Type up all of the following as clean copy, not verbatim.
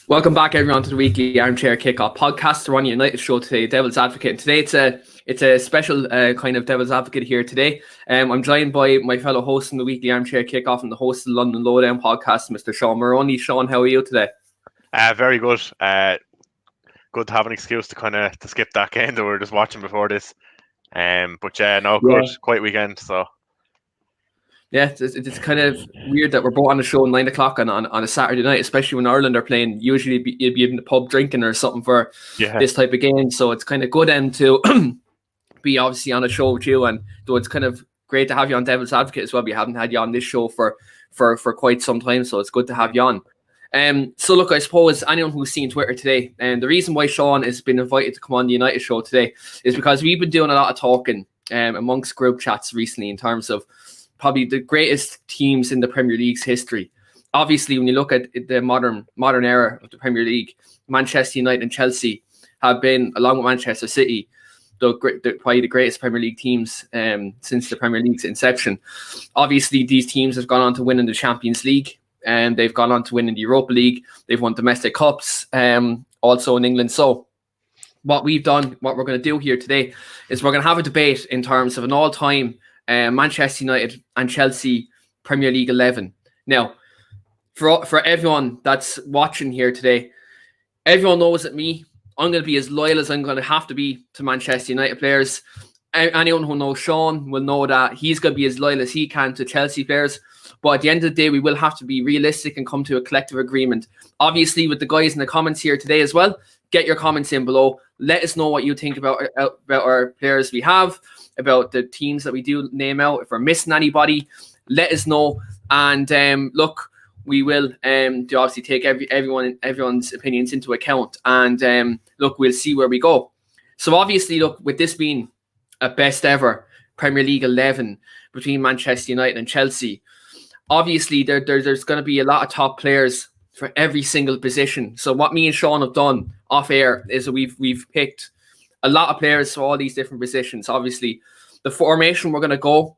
Welcome back, everyone, to the weekly Armchair Kickoff podcast. We're on the United show today, Devils Advocate. And today it's a special kind of Devils Advocate here today. I'm joined by my fellow host in the weekly Armchair Kickoff and the host of the London Lowdown podcast, Mr. Sean Maroney. Sean, how are you today? Very good. Good to have an excuse to skip that game that we were just watching before this. Good. Quite weekend. So. Yeah, it's kind of weird that we're both on the show at 9 o'clock on a Saturday night, especially when Ireland are playing. Usually you'd be in the pub drinking or something for this type of game. So it's kind of good to be obviously on a show with you. And though it's kind of great to have you on Devil's Advocate as well. We haven't had you on this show for quite some time. So it's good to have you on. So look, I suppose anyone who's seen Twitter today, and the reason why Sean has been invited to come on the United show today is because we've been doing a lot of talking amongst group chats recently in terms of probably the greatest teams in the Premier League's history. Obviously, when you look at the modern era of the Premier League, Manchester United and Chelsea have been, along with Manchester City, probably the greatest Premier League teams since the Premier League's inception. Obviously, these teams have gone on to win in the Champions League, and they've gone on to win in the Europa League. They've won domestic cups, also in England. So what we're going to do here today is we're going to have a debate in terms of an all-time Manchester United and Chelsea Premier League 11. Now, for everyone that's watching here today, everyone knows that I'm going to be as loyal as I'm going to have to be to Manchester United players. Anyone who knows Sean will know that he's going to be as loyal as he can to Chelsea players. But at the end of the day, we will have to be realistic and come to a collective agreement. Obviously, with the guys in the comments here today as well, get your comments in below. Let us know what you think about our players we have, about the teams that we do name out. If we're missing anybody, let us know. And look, we will obviously take everyone's opinions into account. And look, we'll see where we go. So obviously, look, with this being a best ever Premier League 11 between Manchester United and Chelsea, obviously there's going to be a lot of top players for every single position. So what me and Sean have done off air is we've picked a lot of players for all these different positions. Obviously, the formation we're going to go,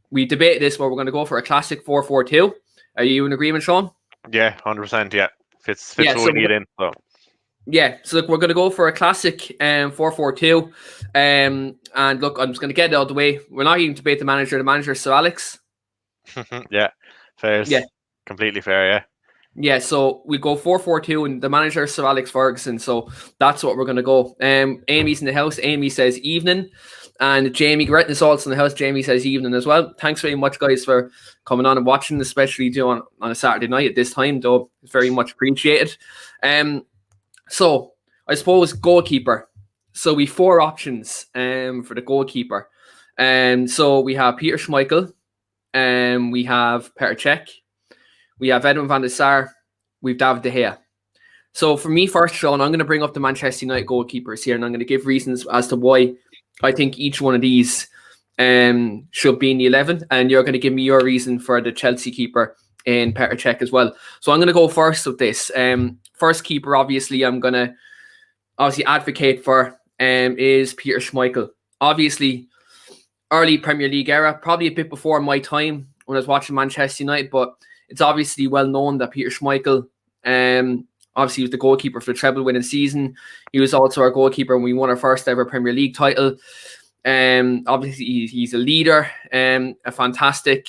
we debated this, but we're going to go for a classic 4-4-2. Are you in agreement, Sean? Yeah, 100%. Yeah, fits what we need in. So. Yeah, so look, we're going to go for a classic 4-4-2. And look, I'm just going to get it out of the way. We're not even debate the manager. The manager is Sir Alex. Yeah, fair. Yeah, completely fair. Yeah. Yeah, so we go 4-4-2, and the manager is Sir Alex Ferguson. So that's what we're going to go. Amy's in the house. Amy says evening. And Jamie Gretton is also in the house. Jamie says evening as well. Thanks very much, guys, for coming on and watching, especially on a Saturday night at this time, though. It's very much appreciated. So I suppose goalkeeper. So we 4 options for the goalkeeper. So we have Peter Schmeichel. We have Petr Cech. We have Edwin van der Sar. We have David De Gea. So for me first, Sean, I'm going to bring up the Manchester United goalkeepers here, and I'm going to give reasons as to why I think each one of these should be in the 11, and you're going to give me your reason for the Chelsea keeper in Petr Cech as well. So I'm going to go first with this. First keeper, obviously, I'm going to advocate for is Peter Schmeichel. Obviously, early Premier League era, probably a bit before my time when I was watching Manchester United, but it's obviously well known that Peter Schmeichel, obviously, he was the goalkeeper for the treble-winning season. He was also our goalkeeper when we won our first ever Premier League title. Obviously, he's a leader, a fantastic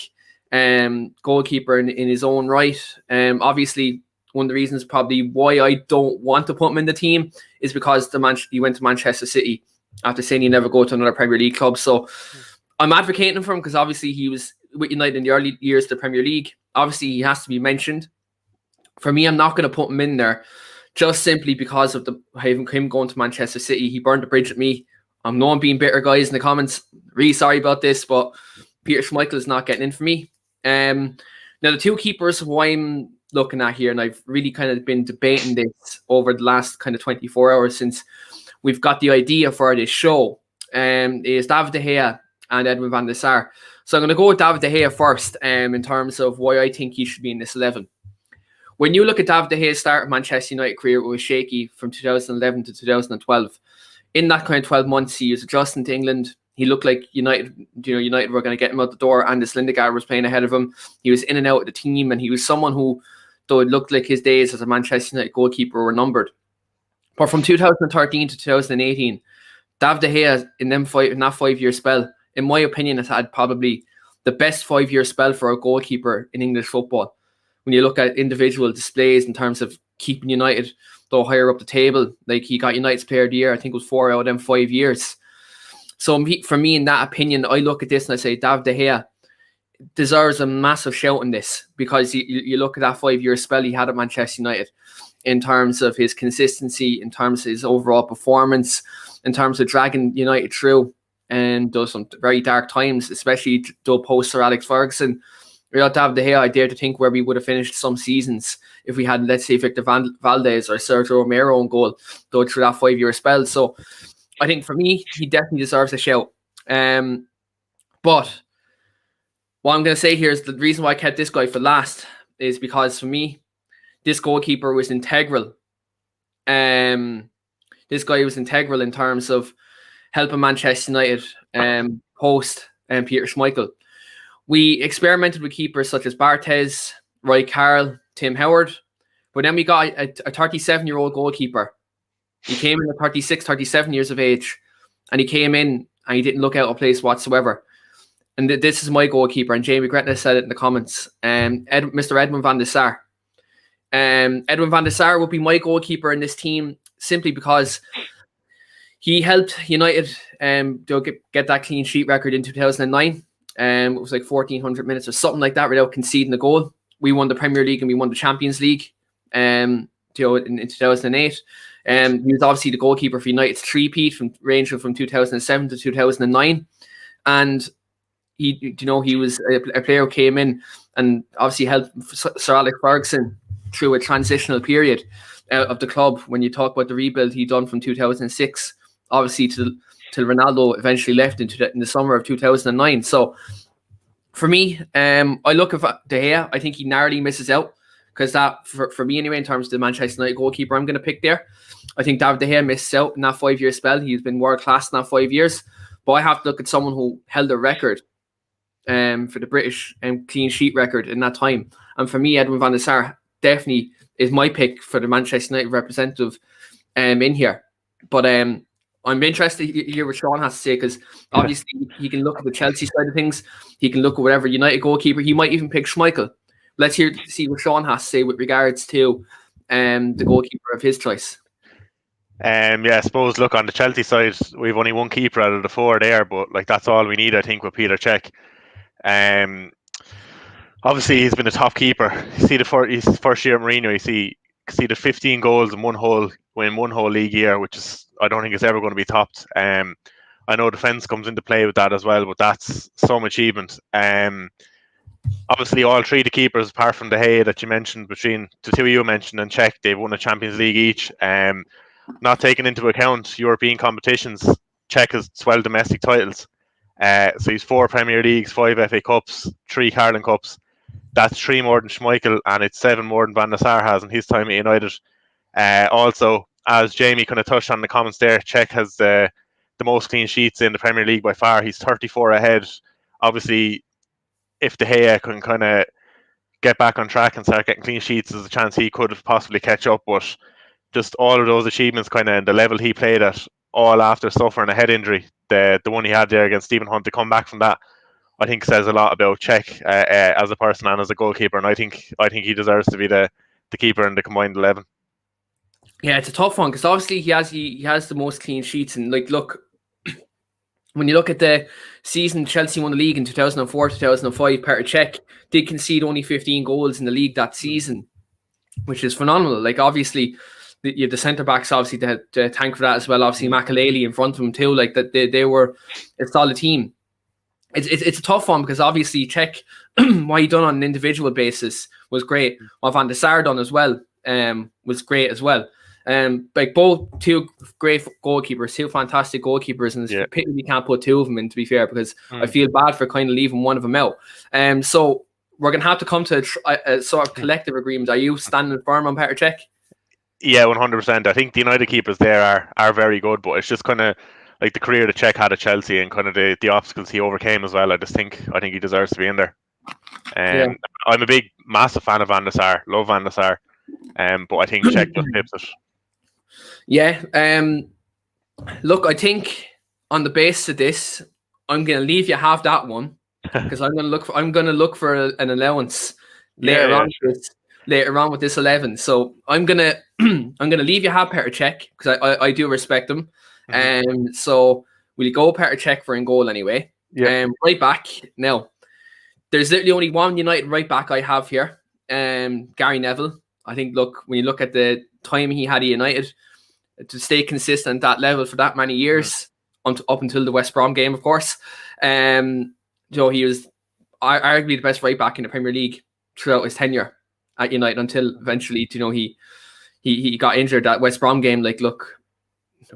goalkeeper in his own right. Obviously, one of the reasons probably why I don't want to put him in the team is because he went to Manchester City after saying he'd never go to another Premier League club. So I'm advocating for him because obviously he was with United in the early years of the Premier League. Obviously, he has to be mentioned. For me, I'm not going to put him in there just simply because of him going to Manchester City. He burned the bridge with me. I know I'm being bitter, guys, in the comments. Really sorry about this, but Peter Schmeichel is not getting in for me. Now, the 2 keepers who I'm looking at here, and I've really kind of been debating this over the last kind of 24 hours since we've got the idea for this show, is David De Gea and Edwin van der Sar. So I'm going to go with David De Gea first in terms of why I think he should be in this 11. When you look at David De Gea's start of Manchester United career, it was shaky from 2011 to 2012. In that kind of 12 months, he was adjusting to England. He looked like United were going to get him out the door. Anders Lindegaard was playing ahead of him. He was in and out of the team, and he was someone who though it looked like his days as a Manchester United goalkeeper were numbered. But from 2013 to 2018, David De Gea in that 5-year spell, in my opinion, has had probably the best 5-year spell for a goalkeeper in English football. When you look at individual displays in terms of keeping United though higher up the table, like he got United's Player of the Year, I think it was 4 out of them 5 years. So for me, in that opinion, I look at this and I say David De Gea deserves a massive shout in this, because you look at that 5-year spell he had at Manchester United in terms of his consistency, in terms of his overall performance, in terms of dragging United through and those some very dark times, especially though post Sir Alex Ferguson. Without David De Gea, I dare to think where we would have finished some seasons if we had, let's say, Victor Valdez or Sergio Romero on goal, though through that 5-year spell. So I think for me, he definitely deserves a shout. But what I'm going to say here is the reason why I kept this guy for last is because for me, this goalkeeper was integral. This guy was integral in terms of helping Manchester United post Peter Schmeichel. We experimented with keepers such as Barthez, Roy Carroll, Tim Howard, but then we got a 37-year-old goalkeeper. He came in at 36, 37 years of age, and he came in and he didn't look out of place whatsoever. And this is my goalkeeper, and Jamie Gretna said it in the comments. Mr. Edwin van der Sar. Edwin van der Sar will be my goalkeeper in this team simply because he helped United get that clean sheet record in 2009. It was like 1,400 minutes or something like that without conceding a goal. We won the Premier League and we won the Champions League in 2008. He was obviously the goalkeeper for United's three-peat ranging from 2007 to 2009. And he was a player who came in and obviously helped Sir Alex Ferguson through a transitional period of the club. When you talk about the rebuild he done from 2006, obviously till Ronaldo eventually left in the summer of 2009. So for me, I look at De Gea. I think he narrowly misses out, because that, for me anyway, in terms of the Manchester United goalkeeper I'm going to pick there, I think David De Gea misses out in that 5-year spell. He's been world class in that 5 years. But I have to look at someone who held a record for the British clean sheet record in that time. And for me, Edwin van der Sar definitely is my pick for the Manchester United representative in here. But I'm interested to hear what Sean has to say, because obviously he can look at the Chelsea side of things. He can look at whatever United goalkeeper. He might even pick Schmeichel. Let's see what Sean has to say with regards to the goalkeeper of his choice. I suppose, look, on the Chelsea side, we've only one keeper out of the 4 there, but like that's all we need, I think, with Peter Cech. Obviously, he's been a top keeper. You see his first year at Mourinho, you see the 15 goals in one whole league year, which is, I don't think it's ever going to be topped. I know defence comes into play with that as well, but that's some achievement. Obviously, all 3 the keepers, apart from De Gea that you mentioned, between the 2 you mentioned and Cech, they've won a Champions League each. Not taking into account European competitions, Cech has 12 domestic titles. So he's 4 Premier Leagues, 5 FA Cups, 3 Carling Cups. That's 3 more than Schmeichel, and it's 7 more than Van der Sar has in his time at United. Also, as Jamie kind of touched on in the comments there, Cech has the most clean sheets in the Premier League by far. He's 34 ahead. Obviously, if De Gea can kind of get back on track and start getting clean sheets, there's a chance he could have possibly catch up. But just all of those achievements, kind of the level he played at, all after suffering a head injury, the one he had there against Stephen Hunt, to come back from that, I think says a lot about Cech as a person and as a goalkeeper. And I think he deserves to be the keeper in the combined 11. Yeah, it's a tough one, because obviously he has the most clean sheets, and like, look, when you look at the season Chelsea won the league in 2004-2005, Petr Cech did concede only 15 goals in the league that season, which is phenomenal. Like, obviously, the centre backs obviously to thank for that as well. Obviously, Makelele in front of him too. Like, that they were a solid team. It's a tough one, because obviously Cech, what he done on an individual basis was great. What Van der Sar done as well was great as well. Like, both 2 great goalkeepers, 2 fantastic goalkeepers, and it's a pity we can't put 2 of them in, to be fair, because I feel bad for kind of leaving one of them out. So we're going to have to come to a sort of collective agreement. Are you standing firm on Petr Cech? Yeah, 100%. I think the United keepers there are very good, but it's just kind of like the career that Cech had at Chelsea and kind of the obstacles he overcame as well. I think he deserves to be in there. I'm a big, massive fan of Van der Sar. Love Van der Sar. But I think Czech just tips it. Yeah. Look, I think on the basis of this, I'm going to leave you have that one because I'm going to look for an allowance later on with this 11. So I'm going to leave you have Petr Cech because I do respect him. So we'll go Petr Cech for in goal anyway. Yeah. Right back now. There's literally only one United right back I have here. Gary Neville. I think, look, when you look at the time he had at United, to stay consistent at that level for that many years, up until the West Brom game, of course, he was arguably the best right back in the Premier League throughout his tenure at United until eventually, he got injured at West Brom game. Like, look,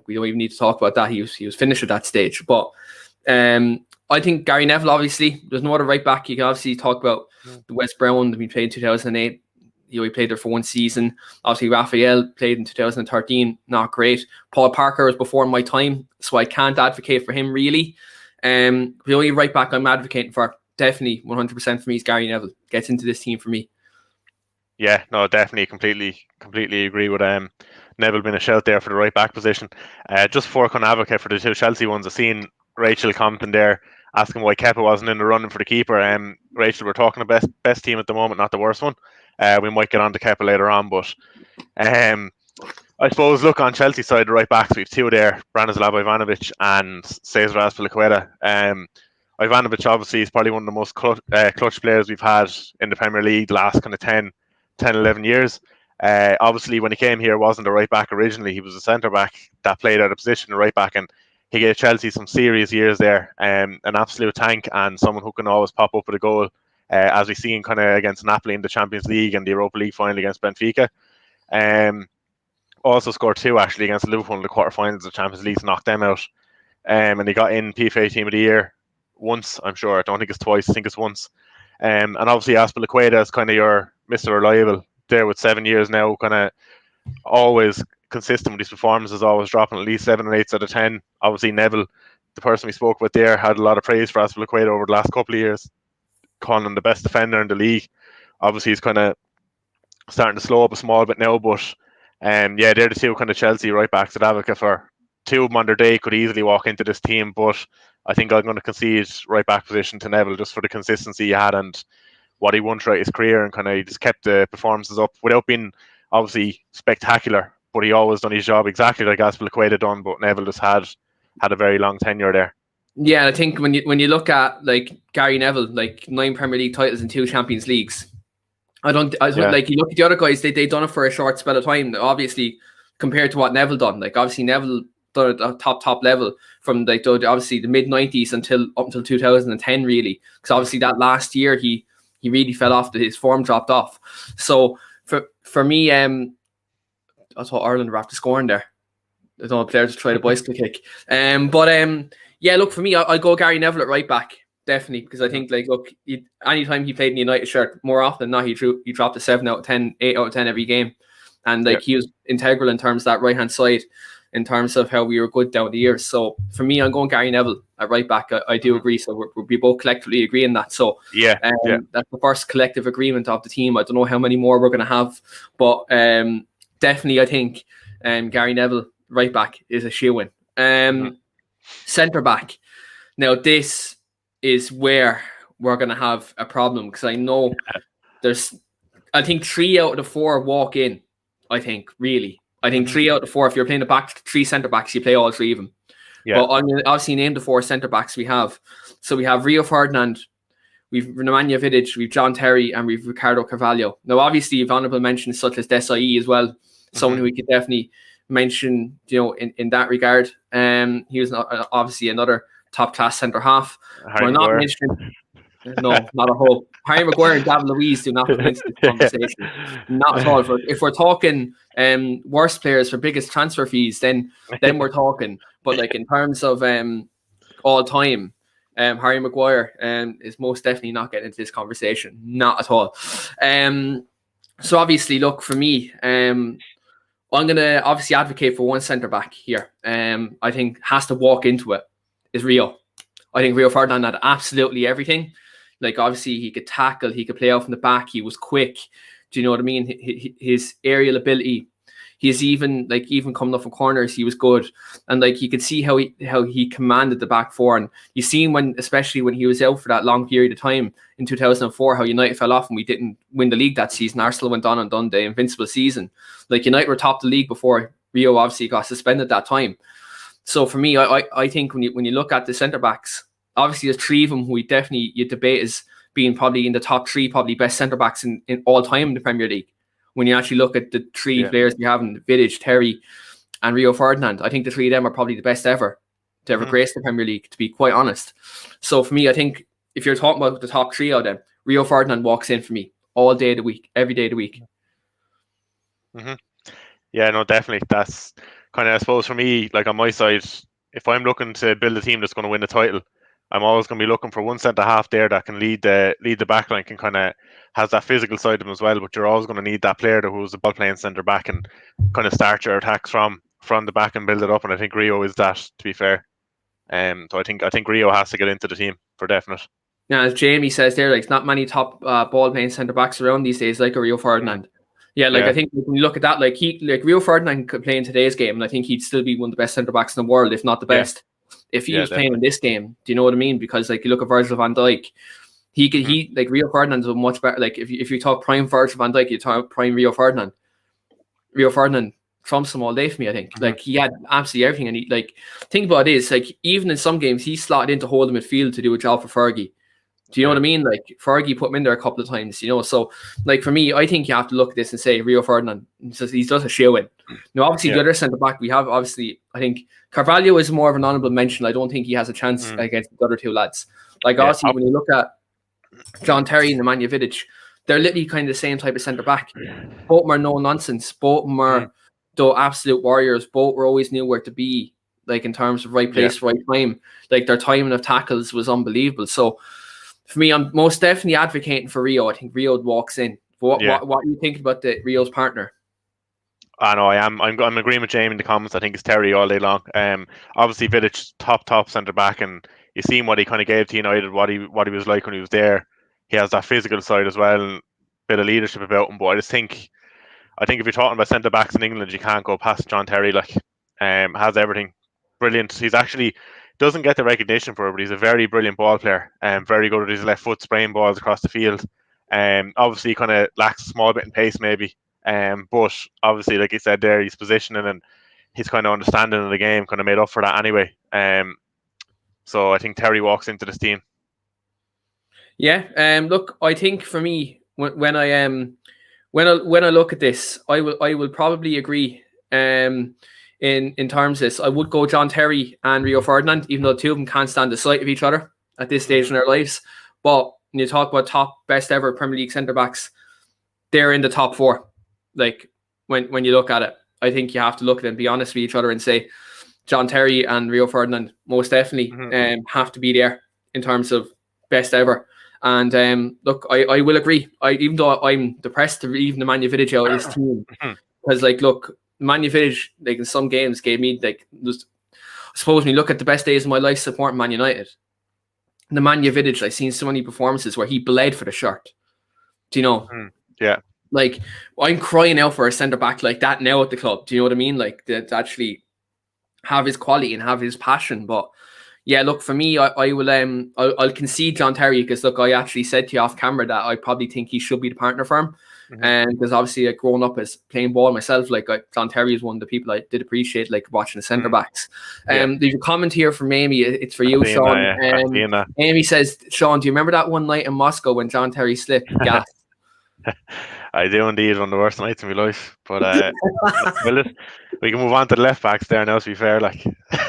we don't even need to talk about that. He was finished at that stage. But I think Gary Neville, obviously, there's no other right back. You can obviously talk about the West Brom that we played in 2008. He played there for one season. Obviously, Raphael played in 2013. Not great. Paul Parker was before my time, so I can't advocate for him really. The only right back I'm advocating for, definitely 100% for me, is Gary Neville. Gets into this team for me. Yeah, no, definitely, completely agree with Neville being a shout there for the right back position. Just before I can advocate for the two Chelsea ones, I've seen Rachel commenting there asking why Kepa wasn't in the running for the keeper. Rachel, we're talking the best team at the moment, not the worst one. We might get on to Kepa later on, but I suppose, look, on Chelsea side, the right backs, we have two there, Branislav Ivanovic and Cesar Azpilicueta. Ivanovic, obviously, is probably one of the most clutch players we've had in the Premier League the last kind of 10, 11 years. Obviously, when he came here, wasn't a right back originally. He was a centre back that played out of position, a right back, and he gave Chelsea some serious years there. An absolute tank and someone who can always pop up with a goal, as we've seen kind of against Napoli in the Champions League and the Europa League final against Benfica. Also scored 2 actually against Liverpool in the quarterfinals of the Champions League to knock them out. And he got in PFA Team of the Year once, I'm sure. I don't think it's twice, I think it's once. And obviously Azpilicueta is kind of your Mr. Reliable there with 7 years now, kind of always consistent with his performances, always dropping at least 7 or 8 out of 10. Obviously Neville, the person we spoke with there, had a lot of praise for Azpilicueta over the last couple of years, calling him the best defender in the league. Obviously he's kind of starting to slow up a small bit now, but they're the two kind of Chelsea right backs at advocate for. 2 of them on their day could easily walk into this team, but I think I'm going to concede right back position to Neville just for the consistency he had and what he won throughout his career, and kind of he just kept the performances up without being obviously spectacular, but he always done his job exactly like Azpilicueta done. But Neville just had a very long tenure there. Yeah, I think when you look at like Gary Neville, like 9 Premier League titles and 2 Champions Leagues. Like you look at the other guys, they done it for a short spell of time. Obviously, compared to what Neville done, like obviously Neville done it at top level from like obviously the mid 90s up until 2010 really, because obviously that last year he really fell off. His form dropped off. So for me, I thought Ireland were after scoring there. I don't know, players try the bicycle kick. Yeah, look, for me, I'll go Gary Neville at right back. Definitely, because I think, like, look, anytime he played in the United shirt, more often than not, he dropped a 7 out of 10, 8 out of 10 every game. And, like, he was integral in terms of that right-hand side, in terms of how we were good down the years. So, for me, I'm going Gary Neville at right back. I do agree. So, we both collectively agree on that. So, that's the first collective agreement of the team. I don't know how many more we're going to have. But definitely, I think Gary Neville, right back, is a shoe-in. Centre-back. Now, this is where we're going to have a problem, because I know I think 3 out of the 4 walk in. I think 3 out of the 4, if you're playing the back 3 centre backs, you play all 3 of them. But I'm going to obviously name the 4 centre backs we have. So we have Rio Ferdinand, we've Nemanja Vidic, we've John Terry, and we've Ricardo Carvalho. Now, obviously, honourable mentions such as Desai as well, someone who we could definitely mention, in that regard. He was obviously another top class centre half. We're not mentioning, no, not a whole. Harry Maguire and David Luiz do not come into this conversation. Not at all. If we're talking worst players for biggest transfer fees, then we're talking. But like in terms of all time, Harry Maguire is most definitely not getting into this conversation. Not at all. So obviously, look, for me, I'm going to obviously advocate for one centre back here. I think has to walk into it is Rio. I think Rio Ferdinand had absolutely everything. Like, obviously, he could tackle, he could play out from the back, he was quick. Do you know what I mean? His aerial ability. He's even coming up from corners, he was good, and like you could see how he commanded the back four. And you seen especially when he was out for that long period of time in 2004, how United fell off and we didn't win the league that season. Arsenal went on and done the invincible season. Like, United were top of the league before Rio obviously got suspended that time. So for me, I think when you look at the centre backs, obviously there's three of them who you debate as being probably in the top three, probably best centre backs in all time in the Premier League. When you actually look at the three players we have in Vidic, Terry, and Rio Ferdinand, I think the three of them are probably the best ever to ever grace the Premier League, to be quite honest. So for me, I think if you're talking about the top three of them, Rio Ferdinand walks in for me all day of the week, every day of the week. Yeah, no, definitely. That's kind of, I suppose, for me, like on my side, if I'm looking to build a team that's going to win the title, I'm always going to be looking for one centre half there that can lead the back line, can kind of has that physical side of them as well. But you're always going to need that player who's a ball playing centre back and kind of start your attacks from the back and build it up. And I think Rio is that, to be fair. So I think Rio has to get into the team for definite. Now, as Jamie says there, like, it's not many top ball playing centre backs around these days, like a Rio Ferdinand. Yeah, I think when you look at that, like Rio Ferdinand could play in today's game, and I think he'd still be one of the best centre backs in the world, if not the best. If he was playing in this game, do you know what I mean? Because like you look at Virgil van Dijk, he like Rio Ferdinand's a much better. Like if you talk prime Virgil van Dijk, you talk prime Rio Ferdinand. Rio Ferdinand trumps him all day for me. I think like he had absolutely everything, and he like think about it is like even in some games he slotted in to hold the midfield to do a job for Fergie. Do you know what I mean? Like Fergie put him in there a couple of times, you know. So like for me, I think you have to look at this and say Rio Ferdinand. He does a show in. Now, obviously, the other centre back we have, obviously, I think Carvalho is more of an honourable mention. I don't think he has a chance against the other two lads. Like obviously, when you look at John Terry and Nemanja Vidic, they're literally kind of the same type of centre back. Both of them are no nonsense. Both of them are the absolute warriors. Both were always knew where to be, like in terms of right place, right time. Like their timing of tackles was unbelievable. So for me, I'm most definitely advocating for Rio. I think Rio walks in. What are you thinking about the Rio's partner? I know I am. I'm agreeing with Jamie in the comments. I think it's Terry all day long. Obviously Vidic top centre back, and you seen what he kind of gave to United, what he was like when he was there. He has that physical side as well, and a bit of leadership about him. But I think if you're talking about centre backs in England, you can't go past John Terry. Like, has everything. Brilliant. He's actually doesn't get the recognition for it, but he's a very brilliant ball player. Very good with his left foot, spraying balls across the field. Obviously, kind of lacks a small bit in pace, maybe. But obviously, like you said there, his positioning and his kind of understanding of the game kind of made up for that anyway. So I think Terry walks into this team. Yeah. Look, I think for me, when I look at this, I will probably agree. In terms of this, I would go John Terry and Rio Ferdinand, even though the two of them can't stand the sight of each other at this stage in their lives. But when you talk about top best ever Premier League centre backs, they're in the top four. Like when you look at it, I think you have to look at it and be honest with each other and say John Terry and Rio Ferdinand most definitely have to be there in terms of best ever. And look, I will agree. Even though I'm depressed to leave Nemanja Vidic out of this team, because like look, Nemanja Vidic like in some games gave me like just, I suppose when you look at the best days of my life supporting Man United, Nemanja Vidic, I've seen so many performances where he bled for the shirt. Do you know? Yeah. Like I'm crying out for a centre back like that now at the club. Do you know what I mean? Like to actually have his quality and have his passion. But yeah, look, for me, I will I'll concede John Terry, because look, I actually said to you off camera that I probably think he should be the partner for him. And because obviously, like, growing up as playing ball myself, like John Terry is one of the people I did appreciate, like watching the centre backs. There's a comment here from Amy. It's for you, Sean. Amy says, Sean, do you remember that one night in Moscow when John Terry slipped gas? I do indeed, one of the worst nights in my life. But we can move on to the left backs there now, to be fair. Like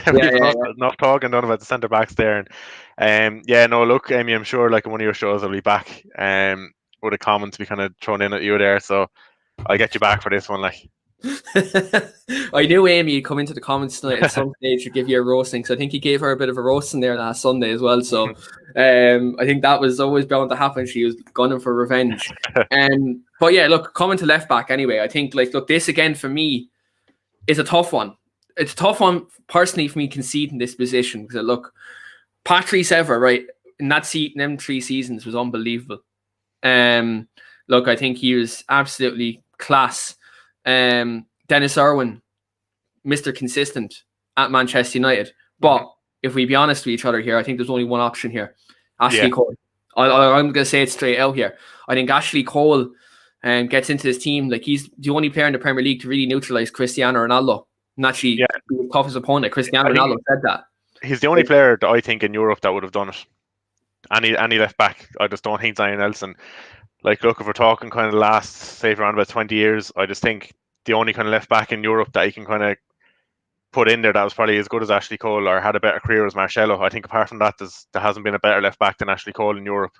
enough talking done about the centre backs there. And look, Amy, I'm sure like in one of your shows I'll be back with a comment to be kind of thrown in at you there. So I'll get you back for this one, like. I knew Amy would come into the comments tonight at some stage to give you a roasting, so I think he gave her a bit of a roasting there last Sunday as well. So I think that was always bound to happen. She was gunning for revenge. But yeah, look, coming to left back anyway, I think like look, this again for me is a tough one. It's a tough one personally for me conceding this position, because look, Patrice Evra, right? in that seat in them 3 seasons was unbelievable. Look, I think he was absolutely class. Dennis Irwin, Mr. Consistent at Manchester United. But if we be honest with each other here, I think there's only one option here. Ashley Cole. I'm going to say it straight out here. I think Ashley Cole gets into this team. Like, he's the only player in the Premier League to really neutralise Cristiano Ronaldo. And actually, be the toughest opponent. Cristiano Ronaldo said that. He's the only player that I think in Europe that would have done it. Any left back, I just don't think anyone else. And like, look, if we're talking kind of the last, say, around about 20 years, I just think the only kind of left back in Europe that you can kind of put in there that was probably as good as Ashley Cole or had a better career as Marcelo. I think apart from that, there hasn't been a better left back than Ashley Cole in Europe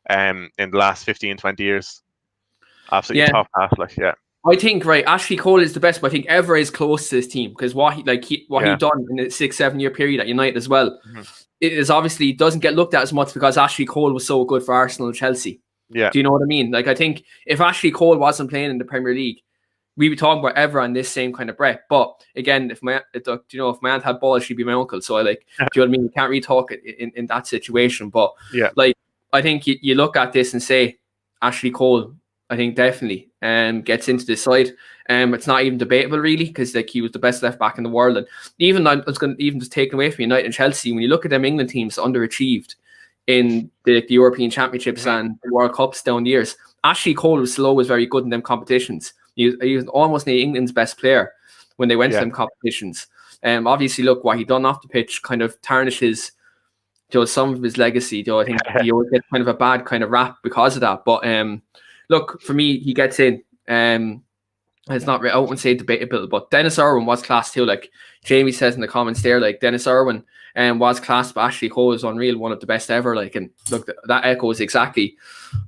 in the last 15, 20 years. Absolutely top class, like, I think, right, Ashley Cole is the best, but I think ever is close to this team, because what he done in the 6-7 year period at United as well, it is obviously doesn't get looked at as much because Ashley Cole was so good for Arsenal and Chelsea. Yeah. Do you know what I mean? Like, I think if Ashley Cole wasn't playing in the Premier League, we'd be talking about ever on this same kind of breath. But again, if my aunt had balls, she'd be my uncle. So do you know what I mean? You can't really talk in that situation. But like, I think you look at this and say Ashley Cole, I think definitely gets into this side. It's not even debatable really, because like, he was the best left back in the world. And even I was going to even just take away from United and Chelsea, when you look at them England teams underachieved in the European Championships and the World Cups down the years, Ashley Cole was always very good in them competitions. He was almost England's best player when they went to them competitions. Obviously, look, what he done off the pitch kind of tarnishes some of his legacy. I think he always gets kind of a bad kind of rap because of that. But look, for me, he gets in. It's not, I wouldn't say debatable, but Dennis Irwin was class too. Like Jamie says in the comments there, like Dennis Irwin was class, but Ashley Cole is unreal, one of the best ever. Like, and look, that echoes exactly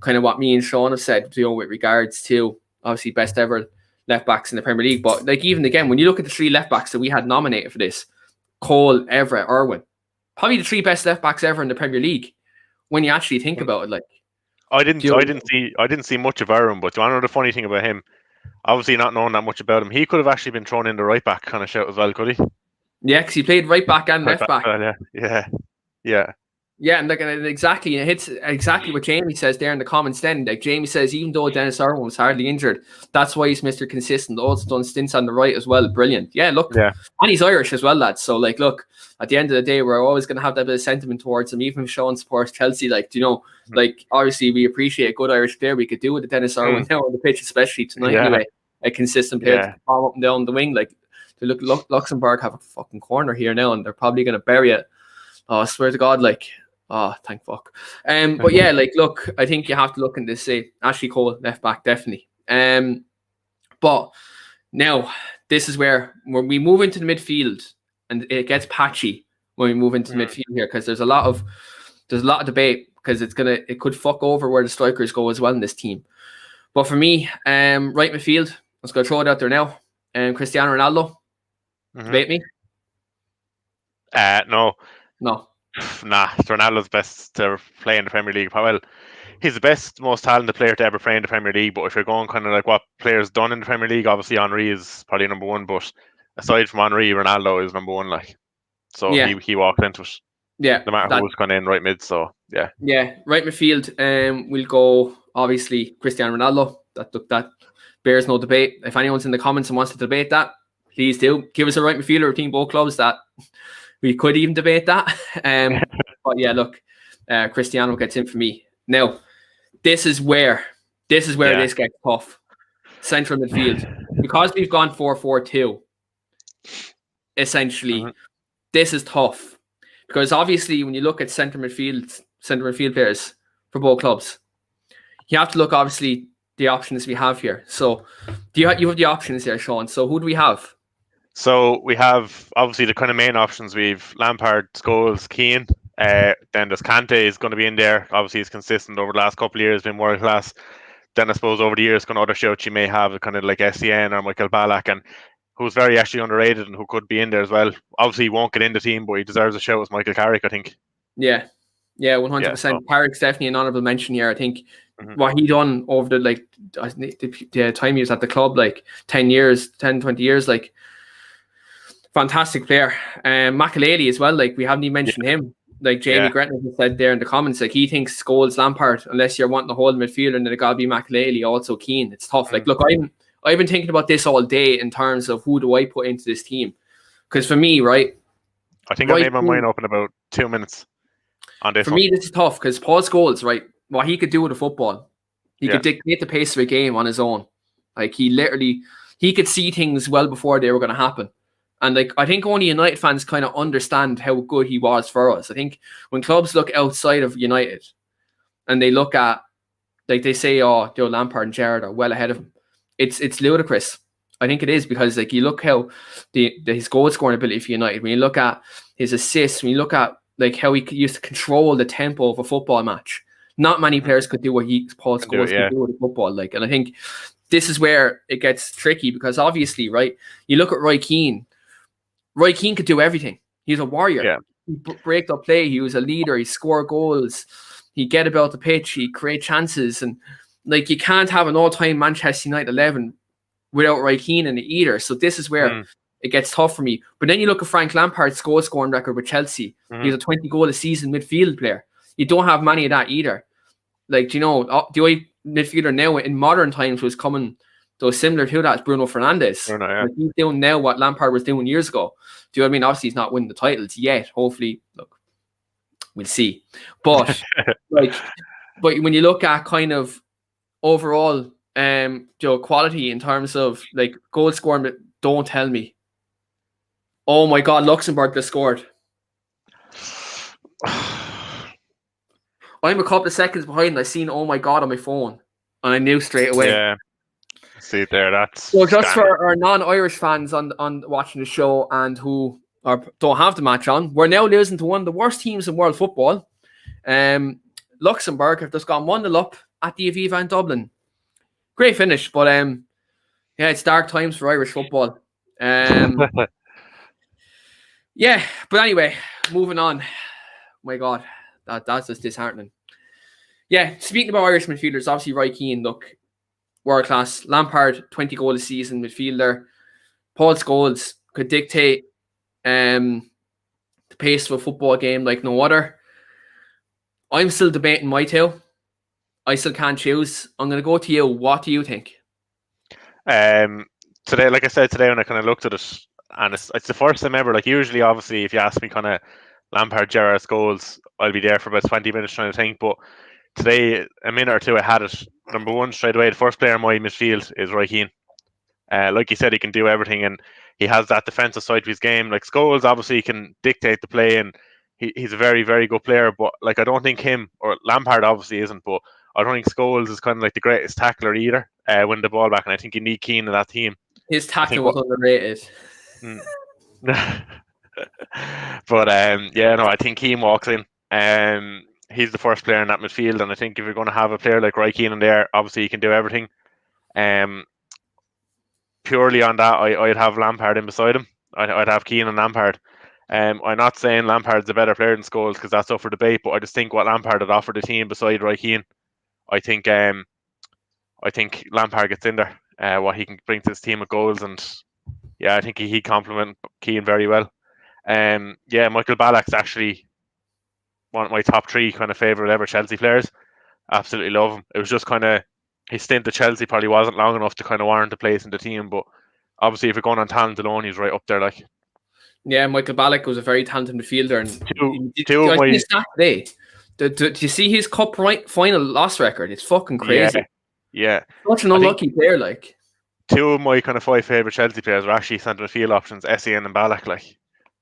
kind of what me and Sean have said, with regards to obviously best ever left backs in the Premier League. But like, even again, when you look at the 3 left backs that we had nominated for this, Cole, Everett, Irwin, probably the 3 best left backs ever in the Premier League. When you actually think about it, like, I didn't see much of Irwin, but do you know the funny thing about him? Obviously, not knowing that much about him, he could have actually been thrown in the right back kind of shout as well, could he? Yeah, because he played right back and left back. Yeah, and like, exactly, it hits exactly what Jamie says there in the comments. Then, like Jamie says, even though Dennis Irwin was hardly injured, that's why he's Mr. Consistent. Also done stints on the right as well. Brilliant. Yeah, look, and he's Irish as well, lads. So like, look, at the end of the day, we're always going to have that bit of sentiment towards him, even if Sean supports Chelsea. Like, like, obviously we appreciate a good Irish player. We could do with the Dennis Irwin now on the pitch, especially tonight. Anyway, a consistent player to palm up and down the wing. Like, look, Luxembourg have a fucking corner here now, and they're probably going to bury it. Oh, I swear to God, like. Oh, thank fuck. But yeah, like, look, I think you have to look in this, say Ashley Cole, left back, definitely. But now this is where when we move into the midfield, and it gets patchy when we move into the midfield here, because there's a lot of debate, because it could fuck over where the strikers go as well in this team. But for me, right midfield, let's go throw it out there now. Cristiano Ronaldo, debate me? No. Nah, Ronaldo's best to play in the Premier League. Well, he's the best, most talented player to ever play in the Premier League. But if you're going kind of like what players done in the Premier League, obviously Henry is probably number 1. But aside from Henry, Ronaldo is number 1. Like, so he walked into it. Yeah, no matter who's gone in right mid. So yeah, right midfield. We'll go obviously Cristiano Ronaldo. That bears no debate. If anyone's in the comments and wants to debate that, please do give us a right midfielder between both clubs. That we could even debate that. But yeah, look, Cristiano gets in for me. Now, this is where this gets tough. Central midfield. Because we've gone 4-4-2, essentially, this is tough. Because obviously, when you look at central midfield players for both clubs, you have to look, obviously, the options we have here. So, you have the options here, Sean. So, who do we have? So we have obviously the kind of main options. We've Lampard, Scholes, Keane. Then there's Kante is going to be in there. Obviously, he's consistent over the last couple of years, been world class. Then I suppose over the years, kind of other shouts you may have, kind of like SCN or Michael Ballack, and who's very actually underrated and who could be in there as well. Obviously, he won't get in the team, but he deserves a shout as Michael Carrick, I think. Yeah, 100%. Carrick's definitely an honourable mention here. I think what he done over the time he was at the club, like 10 years, 10, 20 years, like, fantastic player. Makelele as well, like, we haven't even mentioned him. like Jamie Gretton said there in the comments, like he thinks Scholes, Lampard, unless you're wanting to hold midfielder, and then it got to be McAlealy, also Keane. It's tough. Like, look, I've been thinking about this all day in terms of who do I put into this team. Because for me, right, I think I made my mind up in about 2 minutes on this. For me, this is tough because Paul Scholes, right, what he could do with the football, he could dictate the pace of a game on his own. Like, he could see things well before they were going to happen. And like, I think only United fans kind of understand how good he was for us. I think when clubs look outside of United and they look at, like, they say, oh, Joe Lampard and Gerrard are well ahead of him. It's ludicrous. I think it is, because like, you look how his goal scoring ability for United, when you look at his assists, when you look at like how he used to control the tempo of a football match, not many players could do what Paul Scholes could do with a football. Like, and I think this is where it gets tricky, because obviously, right, you look at Roy Keane. Roy Keane could do everything. He's a warrior. Yeah. He break up play. He was a leader. He scored goals. He get about the pitch. He create chances. And like, you can't have an all-time Manchester United 11 without Roy Keane in it either. So this is where it gets tough for me. But then you look at Frank Lampard's goal scoring record with Chelsea. He's a 20 goal a season midfield player. You don't have many of that either. Like, you know, the only midfielder now in modern times was coming, though similar to that, is Bruno Fernandes. Like, he's doing now what Lampard was doing years ago. Do you know what I mean? Obviously, he's not winning the titles yet. Hopefully, look, we'll see. But but when you look at kind of overall, quality in terms of like goal scoring, but don't tell me. Oh my God, Luxembourg just scored. I'm a couple of seconds behind. I seen oh my God on my phone, and I knew straight away. Yeah. See there, that's well, just for our non-Irish fans on watching the show and who don't have the match on, we're now losing to one of the worst teams in world football. Luxembourg have just gone 1-0 up at the Aviva in Dublin. Great finish, but it's dark times for Irish football. Yeah, but anyway, moving on. My God, that's just disheartening. Yeah, speaking about Irish midfielders, obviously Roy Keane, look, world class. Lampard, 20 goal a season midfielder. Paul Scholes could dictate the pace of a football game like no other. I'm still debating my two. I still can't choose. I'm going to go to you. What do you think? Today, like I said today, when I kind of looked at it, and it's the first time ever. Like, usually, obviously, if you ask me kind of Lampard, Gerrard, Scholes, I'll be there for about 20 minutes trying to think. But today, a minute or two, I had it. Number one, straight away, the first player in my midfield is Roy Keane. Like you said, he can do everything, and he has that defensive side to his game. Like, Scholes, obviously, can dictate the play, and he's a very, very good player. But like, I don't think him, or Lampard obviously isn't, but I don't think Scholes is kind of like the greatest tackler either. Win the ball back, and I think you need Keane in that team. His tackling was underrated. But I think Keane walks in. He's the first player in that midfield, and I think if you're going to have a player like Roy Keane in there, obviously he can do everything. Purely on that, I'd have Lampard in beside him. I'd have Keane and Lampard. I'm not saying Lampard's a better player than Scholes, because that's up for debate, but I just think what Lampard had offered the team beside Roy Keane, I think Lampard gets in there. What he can bring to this team with goals, and yeah, I think he complement Keane very well. Michael Ballack's actually one of my top three kind of favourite ever Chelsea players. Absolutely love him. It was just kind of his stint at Chelsea probably wasn't long enough to kind of warrant a place in the team, but obviously if you're going on talent alone, he's right up there. Like, yeah, Michael Ballack was a very talented midfielder, and do you see his cup final loss record? It's fucking crazy. Yeah. Such an unlucky player. Like, two of my kind of five favourite Chelsea players are actually centre midfield options, Essien and Ballack. Like,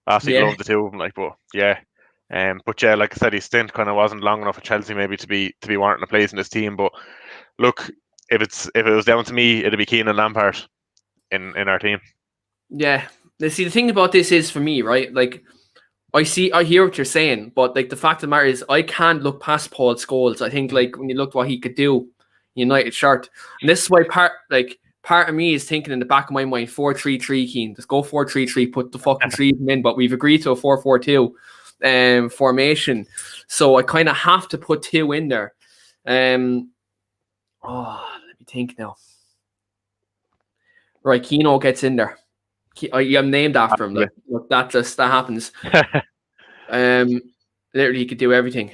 absolutely love the two of them. Like, but yeah. But yeah, like I said, his stint kind of wasn't long enough at Chelsea maybe to be warranting a place in this team. But look, if it was down to me, it'd be Keane and Lampard in our team. Yeah. See, the thing about this is, for me, right? Like, I hear what you're saying, but like, the fact of the matter is, I can't look past Paul Scholes. I think, like, when you look what he could do, United shirt, and this is why part of me is thinking in the back of my mind 4-3-3 Keane. Just go 4-3-3, put the fucking three in. But we've agreed to a 4-4-2 formation, so I kind of have to put two in there. Let me think now. Right, Keano gets in there. I'm named after him. Like, look, that happens. Literally, he could do everything.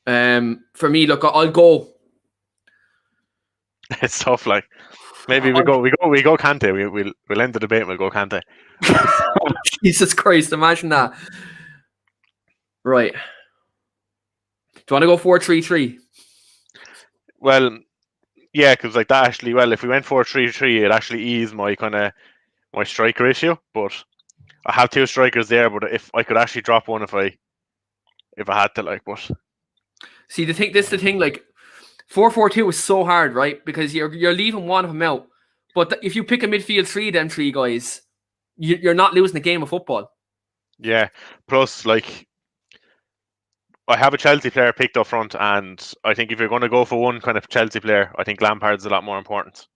For me, look, I'll go. It's tough. Like maybe we go Kante. We'll end the debate. And we'll go Kante. Jesus Christ! Imagine that. Right. Do you want to go 4-3-3? Well, yeah, because like that actually. Well, if we went 4-3-3, it actually eased my my striker issue. But I have 2 strikers there. But if I could actually drop one, if I had to, like, but See, this is the thing. Like 4-4-2 is so hard, right? Because you're leaving one of them out. But if you pick a midfield three, them 3 guys, you're not losing a game of football. Yeah. Plus, like, I have a Chelsea player picked up front, and I think if you're going to go for one kind of Chelsea player, I think Lampard's a lot more important.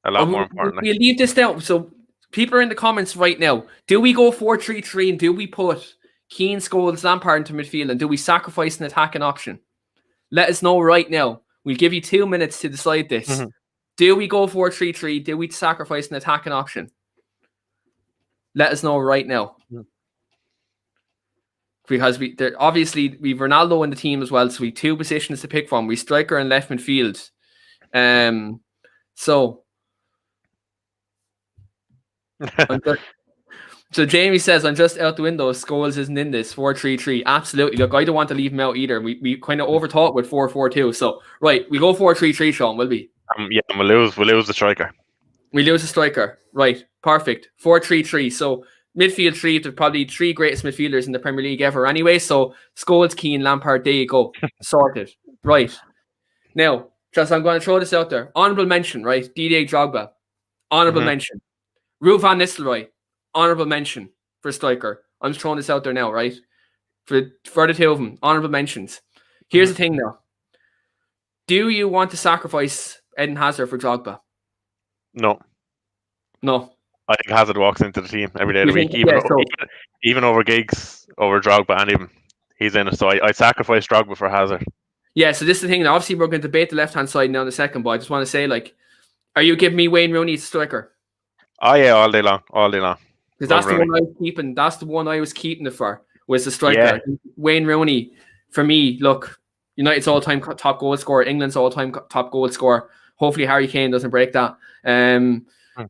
More important. We'll leave this down. So people are in the comments right now. Do we go 4-3-3 and do we put Keane, Scholes, Lampard into midfield, and do we sacrifice an attacking option? Let us know right now. We'll give you 2 minutes to decide this. Mm-hmm. Do we go 4-3-3? Do we sacrifice an attacking option? Let us know right now. Mm-hmm. Because obviously we've Ronaldo in the team as well, so we have 2 positions to pick from. We striker and left midfield. So Jamie says, I'm just out the window. Scholes isn't in this 4-3-3. Absolutely. Look, I don't want to leave him out either. We kind of overthought with 4-4-2. So, right, we go 4-3-3, Sean, will we? Yeah, we'll lose the striker. We lose the striker. Right, perfect. 4-3-3. So, midfield 3, the probably 3 greatest midfielders in the Premier League ever anyway. So, Scholes, Keane, Lampard, there you go. Sorted. Right. Now, just I'm going to throw this out there. Honourable mention, right? Didier Drogba. Honourable mention. Ruud van Nistelrooy. Honourable mention for striker. I'm just throwing this out there now, right? For the 2 of them, honourable mentions. Here's the thing now. Do you want to sacrifice Eden Hazard for Drogba? No. I think Hazard walks into the team every day of the week, even over Giggs, over Drogba, and even he's in it. So I sacrifice Drogba for Hazard. Yeah, so this is the thing. Now, obviously, we're going to debate the left-hand side now in a second, but I just want to say, like, are you giving me Wayne Rooney as a striker? Oh, yeah, all day long. Because that's the one I was keeping. That's the one I was keeping it for, was the striker. Yeah. Wayne Rooney, for me, look, United's all-time top goal scorer, England's all-time top goal scorer. Hopefully Harry Kane doesn't break that.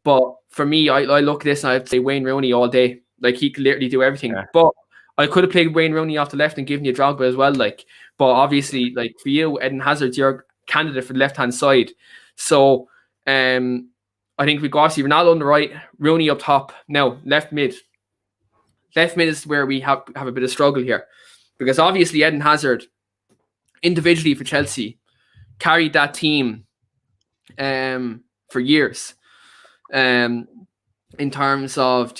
But for me, I look at this and I'd say Wayne Rooney all day. Like, he could literally do everything. Yeah. But I could have played Wayne Rooney off the left and given you Drogba as well. Like, but obviously, like, for you, Eden Hazard's your candidate for the left-hand side. So, I think we go obviously Ronaldo on the right, Rooney up top. Now, left mid. Left mid is where we have a bit of struggle here. Because obviously Eden Hazard, individually for Chelsea, carried that team for years. In terms of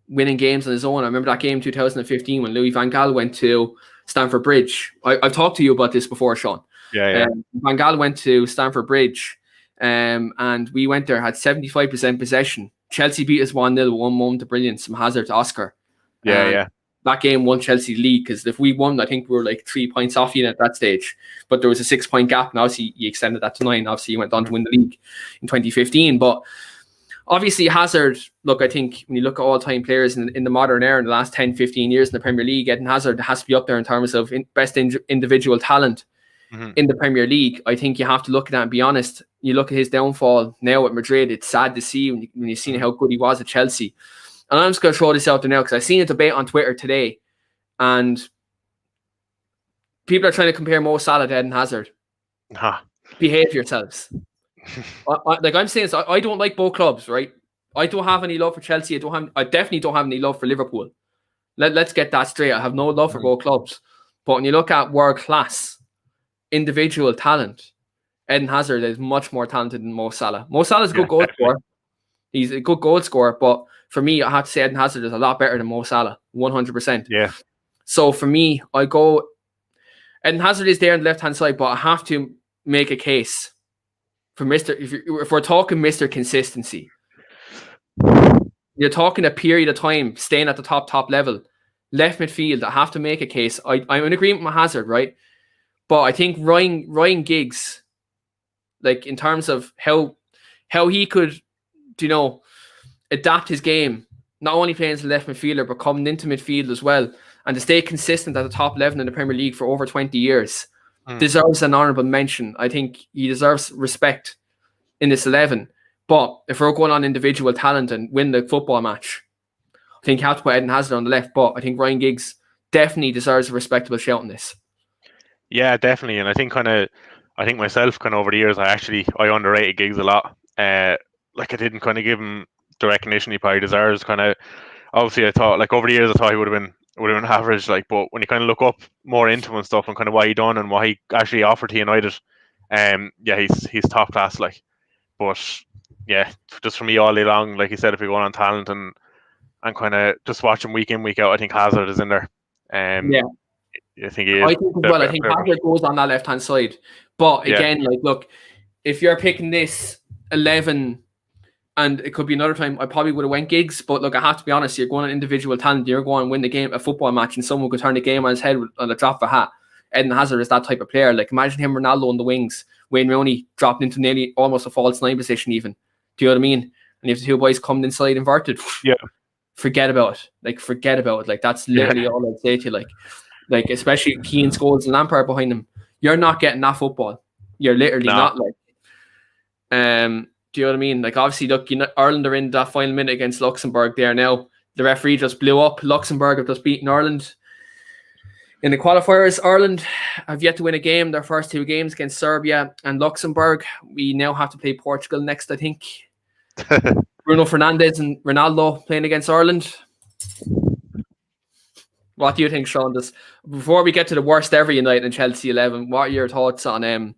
winning games on his own. I remember that game 2015 when Louis van Gaal went to Stamford Bridge. I've talked to you about this before, Sean. Yeah. Van Gaal went to Stamford Bridge. And we went there, had 75% possession. Chelsea beat us 1-0, 1 moment of brilliance from Hazard to Oscar. Yeah. That game won Chelsea league, because if we won, I think we were like 3 points off you at that stage. But there was a 6-point gap, and obviously you extended that to 9. Obviously you went on to win the league in 2015. But obviously Hazard, look, I think when you look at all-time players in the modern era in the last 10, 15 years in the Premier League, Eden Hazard has to be up there in terms of best individual talent. In the Premier League. I think you have to look at that and be honest. You look at his downfall now at Madrid, it's sad to see when you've seen how good he was at Chelsea. And I'm just going to throw this out there now, because I've seen a debate on Twitter today, and people are trying to compare Mo Salah to Eden Hazard. Behave yourselves. Like I'm saying, I don't like both clubs, right? I don't have any love for Chelsea. I definitely don't have any love for Liverpool. Let's get that straight. I have no love for both clubs. But when you look at world class individual talent, Eden Hazard is much more talented than Mo Salah. Mo Salah's a good goal scorer. He's a good goal scorer, but for me, I have to say Eden Hazard is a lot better than Mo Salah, 100%. Yeah. So for me, I go Eden Hazard is there on the left-hand side, but I have to make a case for Mr. If we're talking Mr. Consistency, you're talking a period of time staying at the top level. Left midfield, I have to make a case. I'm in agreement with Hazard, right? But I think Ryan Giggs, like in terms of how he could, adapt his game, not only playing as a left midfielder, but coming into midfield as well. and to stay consistent at the top 11 in the Premier League for over 20 years deserves an honourable mention. I think he deserves respect in this 11. But if we're going on individual talent and win the football match, I think you have to put Eden Hazard on the left. But I think Ryan Giggs definitely deserves a respectable shout in this. Yeah, definitely. And I think myself over the years, I underrated Giggs a lot. I didn't kind of give him the recognition he probably deserves. Obviously I thought over the years I thought he would have been average. But when you kind of look up more into him and stuff and kind of what he done and what he actually offered to United, he's top class. But yeah, just for me all day long, like you said, if you're going on talent and kind of just watch him week in week out, I think Hazard is in there. Yeah. I think he is. I think as well. I think Hazard goes on that left hand side. But again, look, if you're picking this 11, and it could be another time, I probably would have went Giggs. But look, I have to be honest. You're going on individual talent. You're going to win the game, a football match, and someone could turn the game on his head on a drop of a hat. Eden Hazard is that type of player. Imagine him, Ronaldo on the wings. Wayne Rooney dropped into nearly almost a false 9 position, even. Do you know what I mean? And if the two boys come inside inverted, forget about it. Forget about it. That's literally all I'd say to you. Especially Keane, Scholes, and Lampard behind them. You're not getting that football. You're literally not. Do you know what I mean? Obviously, look, Ireland are in that final minute against Luxembourg there now. The referee just blew up. Luxembourg have just beaten Ireland. In the qualifiers, Ireland have yet to win a game. Their first 2 games against Serbia and Luxembourg. We now have to play Portugal next, I think. Bruno Fernandes and Ronaldo playing against Ireland. What do you think, Sean? Before we get to the worst ever United and Chelsea 11, what are your thoughts on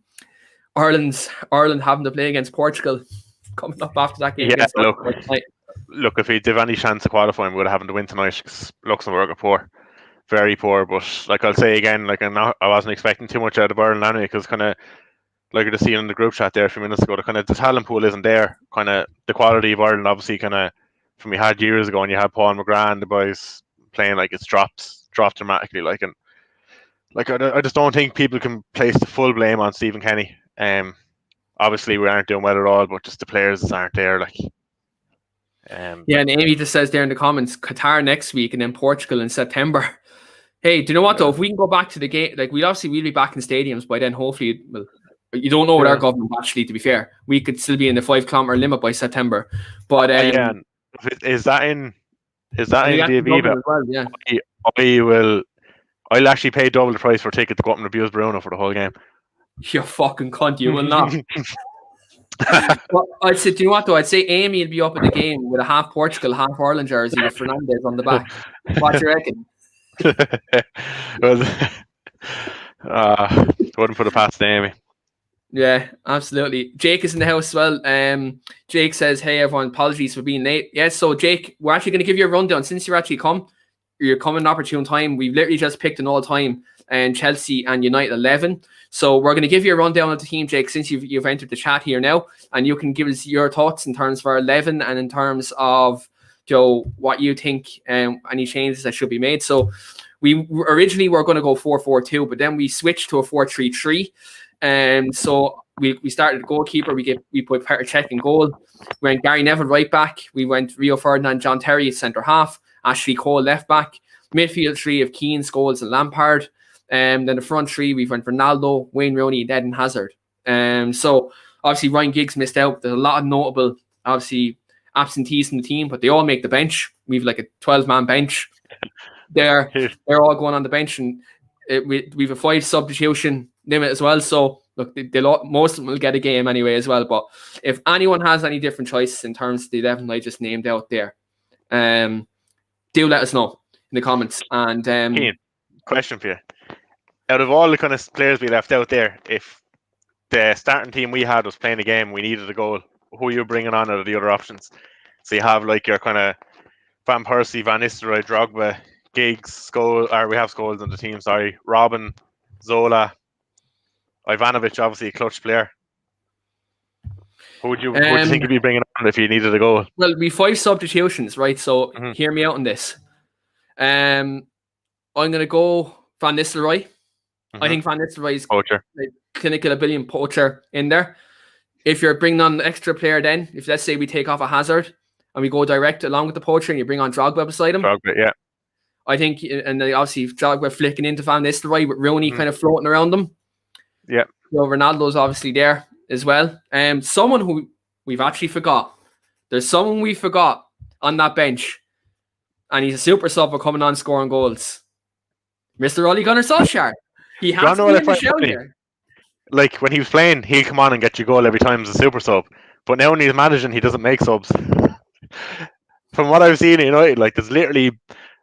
Ireland having to play against Portugal coming up after that game? Yeah, look, if we did have any chance of qualifying, we would have having to win tonight because Luxembourg are poor. Very poor, but I'll say again, I wasn't expecting too much out of Ireland anyway, because I just seen in the group chat there a few minutes ago, the talent pool isn't there. The quality of Ireland, obviously, from we had years ago, and you had Paul McGrath and the boys playing, it's dropped dramatically. I just don't think people can place the full blame on Stephen Kenny. Obviously we aren't doing well at all, but just the players aren't there. And Amy just says there in the comments, Qatar next week and then Portugal in September. Hey, do you know what though? If we can go back to the game, we'll be back in stadiums by then. Hopefully, you don't know with our government actually. To be fair, we could still be in the 5-kilometer limit by September. But is that in the Aviva? Well, I'll actually pay double the price for a ticket to go up and abuse Bruno for the whole game. You fucking cunt! You will not. Well, I'd say, do you know what though? I'd say Amy will be up at the game with a half Portugal, half Ireland jersey with Fernandes on the back. What do you reckon? Wouldn't put it past Amy. Yeah, absolutely. Jake is in the house as well. Jake says, "Hey everyone, apologies for being late." Yes, so Jake, we're actually going to give you a rundown since you're coming at an opportune time. We've literally just picked an all-time and Chelsea and United 11. So we're going to give you a rundown of the team, Jake, since you've entered the chat here now, and you can give us your thoughts in terms of our 11 and in terms of what you think any changes that should be made. So we originally were going to go 4-4-2, but then we switched to a 4-3-3. So we started the goalkeeper. We put Petr Cech in goal. We went Gary Neville right back. We went Rio Ferdinand, John Terry at centre half. Ashley Cole left back. Midfield 3 of Keane, Scholes and Lampard. Then the front 3 we went Ronaldo, Wayne Rooney, and Eden Hazard. So obviously Ryan Giggs missed out. There's a lot of notable obviously absentees in the team, but they all make the bench. We've a 12-man bench. They're all going on the bench, and we've a 5 substitution limit as well. So look, most of them will get a game anyway as well. But if anyone has any different choices in terms of the 11 I just named out there, do let us know in the comments. And Ian, question for you: out of all the kind of players we left out there, if the starting team we had was playing a game, we needed a goal, who are you bringing on out of the other options? So you have your kind of Van Persie, Van Nistelrooy, Drogba, Giggs, Scholes, or we have Scholes on the team, sorry, Robin, Zola, Ivanovic, obviously a clutch player. Who would you think you'd be bringing on if you needed a goal? Well, we 5 substitutions, right? So hear me out on this. I'm going to go Van Nistelrooy. I think Van Nistelrooy is clinical ability poacher in there. If you're bringing on an extra player, then if let's say we take off a Hazard and we go direct along with the poacher and you bring on Drogba beside him, I think, and they obviously Drogba flicking into Van Nistelrooy with Rooney kind of floating around them. Yeah. Ronaldo's obviously there as well. Someone who we've actually forgot. There's someone we forgot on that bench, and he's a super sub for coming on scoring goals. Mr. Ole Gunnar Solskjaer. He has to be in the show here. Like when he was playing, he'll come on and get you a goal every time as a super sub. But now when he's managing, he doesn't make subs. From what I've seen at United, like there's literally,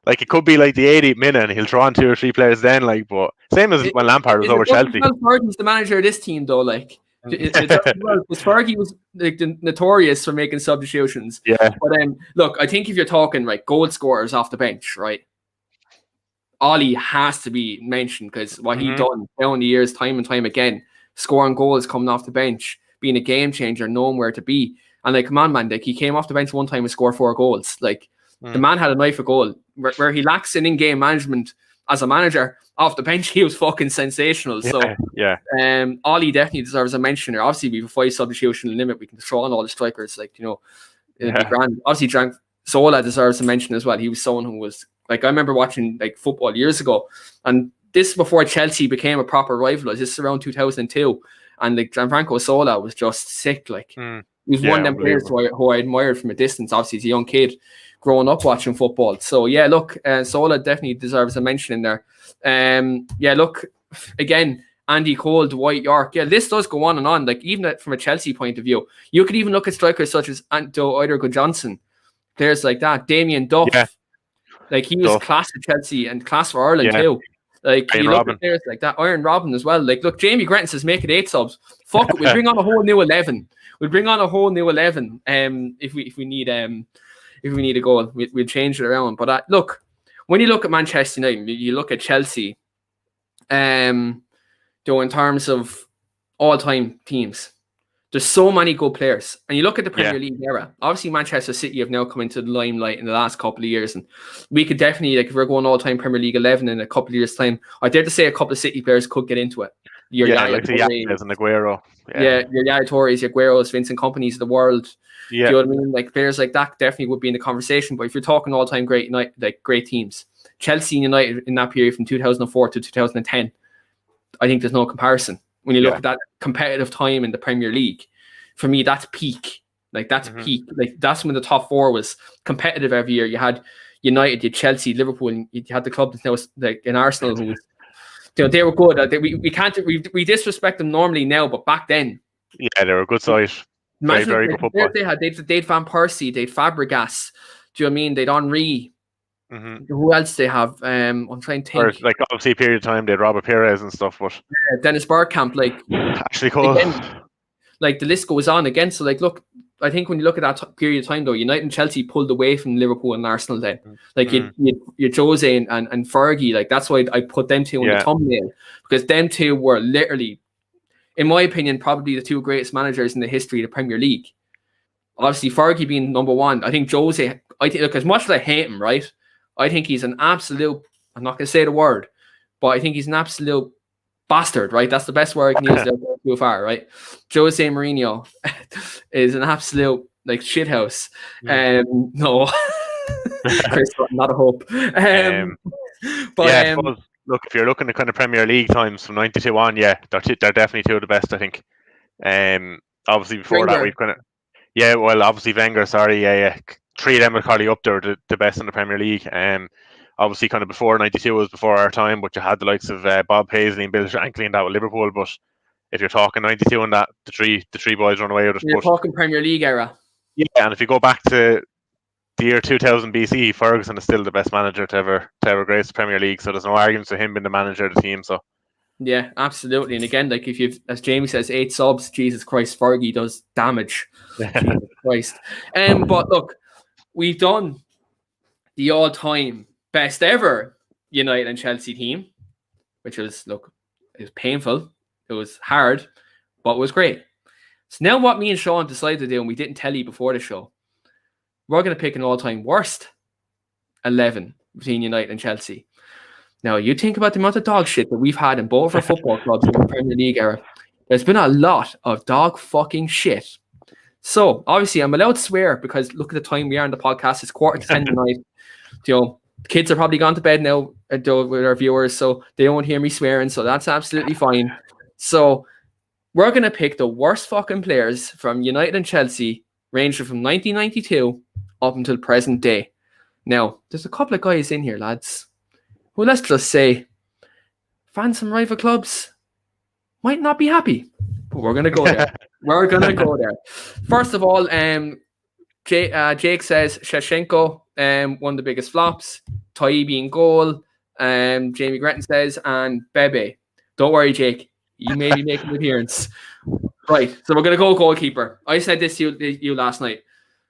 like it could be like the 80th minute and he'll throw on 2 or 3 players then, like, but same as when Lampard was over Chelsea. Fergie's the manager of this team though, like. Because Fergie was like notorious for making substitutions. Yeah. But look, I think if you're talking right, goal scorers off the bench, right? Ollie has to be mentioned because what he done down the years, time and time again, scoring goals coming off the bench, being a game changer, knowing where to be. And like, come on, man, like he came off the bench one time and scored 4 goals. Like the man had a knife for goal. Where he lacks in in-game management as a manager, off the bench he was fucking sensational. Ollie definitely deserves a mention here. Obviously we have a 5 substitution limit. We can throw on all the strikers, like, you know, it'd be grand. Obviously Zola deserves a mention as well. He was someone who was like, I remember watching like football years ago, and this before Chelsea became a proper rival. This is around 2002, and like Gianfranco Zola was just sick. Like he was one of them players who I admired from a distance. Obviously, he's a young kid growing up watching football. So yeah, look, Zola definitely deserves a mention in there. Look, again, Andy Cole, Dwight York. Yeah, this does go on and on. Like even from a Chelsea point of view, you could even look at strikers such as Eidur Johnson, players like that, Damien Duff. Yeah. Like he was class at Chelsea and class for Ireland too. Like you look at players like that, Iron Robin as well. Like look, Jamie Gretton says make it 8 subs. Fuck it, we bring on a whole new 11. We'll bring on a whole new 11. If we need a goal, we'll change it around. But look, when you look at Manchester United, you look at Chelsea. Though in terms of all-time teams, there's so many good players. And you look at the Premier League era. Obviously, Manchester City have now come into the limelight in the last couple of years. And we could definitely, like, if we're going all-time Premier League 11 in a couple of years' time, I dare to say a couple of City players could get into it. Like the Yates and Aguero. Your Yaya Torres, your Agueros, Vincent Kompany's of the world. Yeah. Do you know what I mean? Like, players like that definitely would be in the conversation. But if you're talking all-time great teams, Chelsea and United in that period from 2004 to 2010, I think there's no comparison. When you look at that competitive time in the Premier League, for me, that's peak. Like, that's peak. Like, that's when the top 4 was competitive every year. You had United, you had Chelsea, Liverpool, and you had the club that's now like in Arsenal, who was, you know, they were good. We disrespect them normally now, but back then, they were a good side. Very, very good football. They'd Van Persie, they'd Fabregas. Do you know what I mean? They'd Henry. Who else they have? I'm trying to think. Or, like, obviously, a period of time, they had Robert Perez and stuff, but Dennis Bergkamp, like actually cool. Again, like the list goes on again. So, like, look, I think when you look at that period of time, though, United and Chelsea pulled away from Liverpool and Arsenal. Then, like you Jose and Fergie, like that's why I put them two in the thumbnail, because them two were literally, in my opinion, probably the 2 greatest managers in the history of the Premier League. Obviously, Fergie being number 1. I think Jose. I think, look, as much as I hate him, right? I think he's an absolute, I'm not going to say the word, but I think he's an absolute bastard, right? That's the best word I can use there so far, right? Jose Mourinho is an absolute, like, shithouse. No. Chris, not a hope. Look, if you're looking at kind of Premier League times from 92 on, they're definitely 2 of the best, I think. Obviously, before Wenger. That, we've kind of, obviously Wenger, 3 of them are probably up there, the best in the Premier League. Obviously, kind of before 92 was before our time, but you had the likes of Bob Paisley and Bill Shankly and that with Liverpool. But if you're talking 92 and that, the three boys run away with it. You're talking Premier League era. Yeah, and if you go back to the year 2000 BC, Ferguson is still the best manager to ever grace the Premier League. So there's no arguments for him being the manager of the team. So yeah, absolutely. And again, like if you've, as Jamie says, 8 subs, Jesus Christ, Fergie does damage. Jesus Christ. But look, we've done the all-time best ever United and Chelsea team, which was, look, it was painful, it was hard, but it was great. So now what me and Sean decided to do, and we didn't tell you before the show, we're going to pick an all-time worst 11 between United and Chelsea. Now, you think about the amount of dog shit that we've had in both our football clubs in the Premier League era. There's been a lot of dog fucking shit. So, obviously, I'm allowed to swear because look at the time we are in the podcast. It's 10:15 tonight. You know, Kids are probably gone to bed now with our viewers, so they won't hear me swearing, so that's absolutely fine. So we're going to pick the worst fucking players from United and Chelsea, ranging from 1992 up until present day. Now, there's a couple of guys in here, lads, who, let's just say, fans from rival clubs might not be happy, but we're going to go there. We're going to go there. First of all, Jake says Shevchenko, one of the biggest flops. Taibi in goal. Jamie Gretton says, and Bebe. Don't worry, Jake. You may be making an appearance. Right, so we're going to go goalkeeper. I said this to you last night.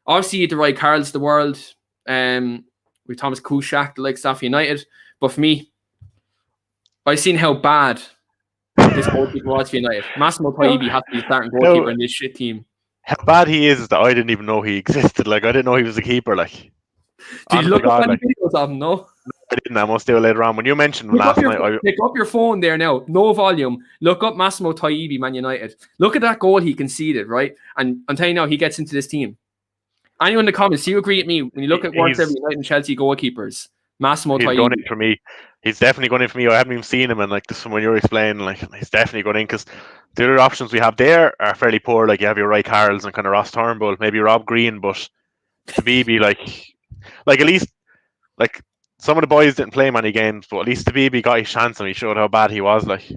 Obviously, the right Carl's the world. With Thomas Kuszak, the likes of United. But for me, I've seen how bad this goalkeeper was for United. Massimo Taibi has to be starting goalkeeper in this shit team. How bad he is that I didn't even know he existed. Like, I didn't know he was a keeper. Like, did you look up any videos of him? No, I didn't. I must do it later on. When you mentioned him last night, pick up your phone there now. No volume. Look up Massimo Taibi, Man United. Look at that goal he conceded, right? And I'm telling you now, he gets into this team. Anyone in the comments, do you agree with me when you look at World Series United and Chelsea goalkeepers? Massimo Taibi. He's going in for me. He's definitely going in for me. I haven't even seen him, and like this, when you're explaining, like he's definitely going in because the other options we have there are fairly poor. Like you have your Ray Carl's and kind of Ross Turnbull, maybe Rob Green, but Tabibi, like at least like some of the boys didn't play many games, but at least Tabibi got his chance and he showed how bad he was. Like,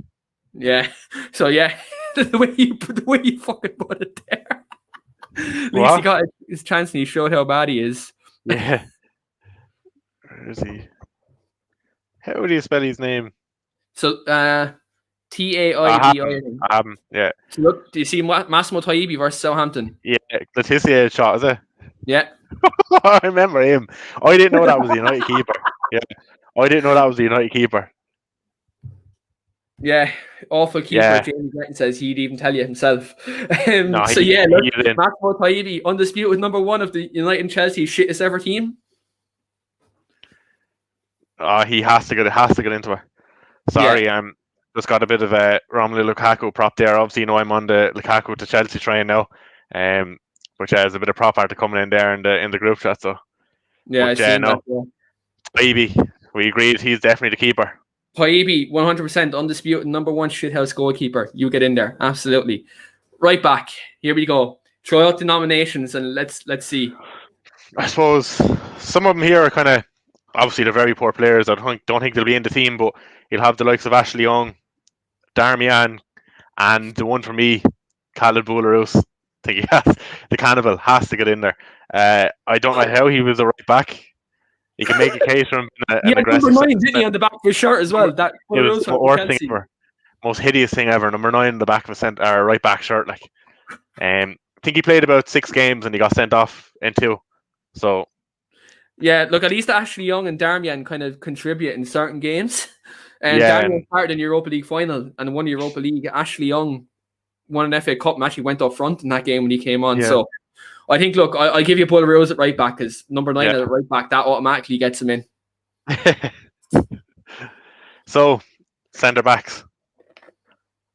yeah. So yeah, the way you fucking put it there. At least he got his chance and he showed how bad he is. Yeah. Where is he? How do you spell his name? So, Taibi. Yeah. So look, do you see Massimo Taibi versus Southampton? Yeah, Letizia shot, is it? Yeah. I remember him. I didn't know that was the United keeper. Yeah. I didn't know that was the United keeper. Yeah, awful keeper. Yeah. Jamie Gretton says he'd even tell you himself. Massimo Taibi, undisputed number one of the United and Chelsea shittest ever team. He has to get into it. Sorry, just got a bit of a Romelu Lukaku prop there. Obviously, you know I'm on the Lukaku to Chelsea train now, which has a bit of prop art coming in there in the group chat. So yeah, Taibi, we agreed he's definitely the keeper. Taibi, 100% undisputed number one shithouse goalkeeper. You get in there, absolutely. Right back, here we go. Throw out the nominations and let's see. I suppose some of them here are kind of. Obviously, they're very poor players. I don't think they'll be in the team, but you'll have the likes of Ashley Young, Darmian, and the one for me, Khalid Boularus. I think the Cannibal has to get in there. I don't know how he was a right back. You can make a case for him. An aggressive number 9, didn't he, on the back of his shirt as well? That it was the worst thing ever. Most hideous thing ever. Number 9 in the back of a right back shirt. Like, I think he played about 6 games and he got sent off in 2. So. Yeah, look, at least Ashley Young and Darmian kind of contribute in certain games. And Darmian started in the Europa League final and won the Europa League. Ashley Young won an FA Cup and actually went up front in that game when he came on. Yeah. So I think, look, I'll give you Bull Rose at right back because number 9 at right back, that automatically gets him in. So, centre backs.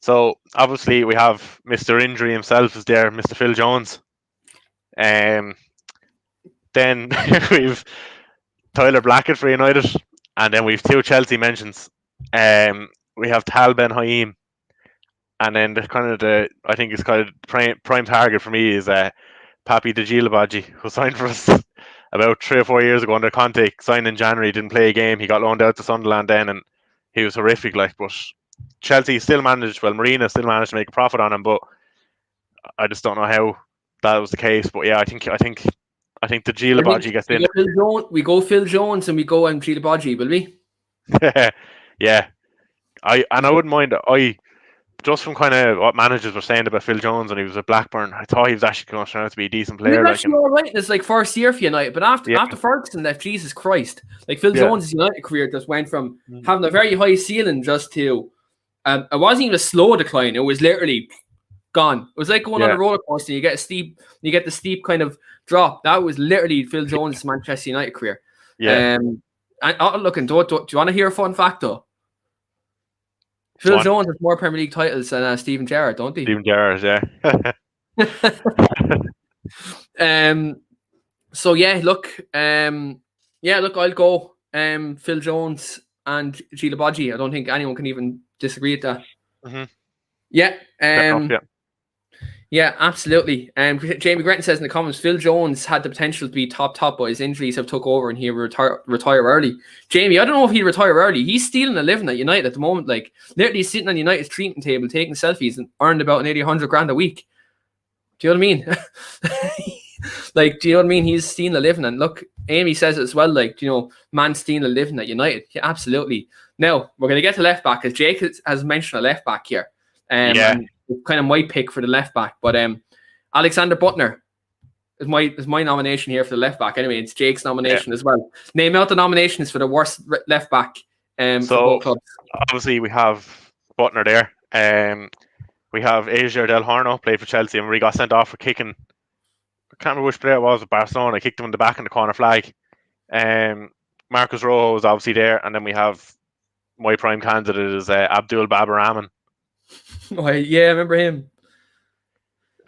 So, obviously, we have Mr. Injury himself is there, Mr. Phil Jones. Then we've Tyler Blackett for United, and then we've 2 Chelsea mentions. We have Tal Ben Haim, and then I think it's kind of prime target for me is Papi Djilabadji, who signed for us about 3 or 4 years ago under Conte. Signed in January, didn't play a game. He got loaned out to Sunderland then, and he was horrific. But Chelsea still managed. Well, Marina still managed to make a profit on him, but I just don't know how that was the case. But yeah, I think the Djilabadji gets in. We go Phil Jones and we go Djilabadji, will we? Yeah. I wouldn't mind. Just from kind of what managers were saying about Phil Jones when he was at Blackburn, I thought he was actually going to turn out to be a decent player. He was actually all right in his first year for United, but after Ferguson left, Jesus Christ, Phil Jones' United career just went from having a very high ceiling just to it wasn't even a slow decline. It was literally gone. It was like going on a roller coaster. You get the steep kind of drop. That was literally Phil Jones' Manchester United career. Yeah. Do you want to hear a fun fact though? Phil Jones has more Premier League titles than Steven Gerrard, don't he? Steven Gerrard, yeah. So yeah, look, I'll go. Phil Jones and Gila Bodgie. I don't think anyone can even disagree with that. Mm-hmm. Yeah. Fair enough, yeah. Yeah, absolutely. Jamie Gretton says in the comments, Phil Jones had the potential to be top, but his injuries have took over and he'll retire early. Jamie, I don't know if he'll retire early. He's stealing a living at United at the moment. Like, literally sitting on United's treatment table, taking selfies and earned about nearly 100 grand a week. Do you know what I mean? Like, do you know what I mean? He's stealing a living. And look, Amy says it as well, like, you know, man stealing a living at United. Yeah, absolutely. Now, we're going to get to left back, because Jake has mentioned a left back here. And kind of my pick for the left back, but Alexander Butner is my nomination here for the left back. Anyway, it's Jake's nomination as well. Name out the nominations for the worst left back for both clubs. Obviously we have Butner there. We have Asia Del Horno, played for Chelsea, and we got sent off for kicking. I can't remember which player it was at Barcelona. I kicked him in the back in the corner flag. Marcus Rojo is obviously there, and then we have my prime candidate is Abdul Babarahman. Oh, yeah, I remember him.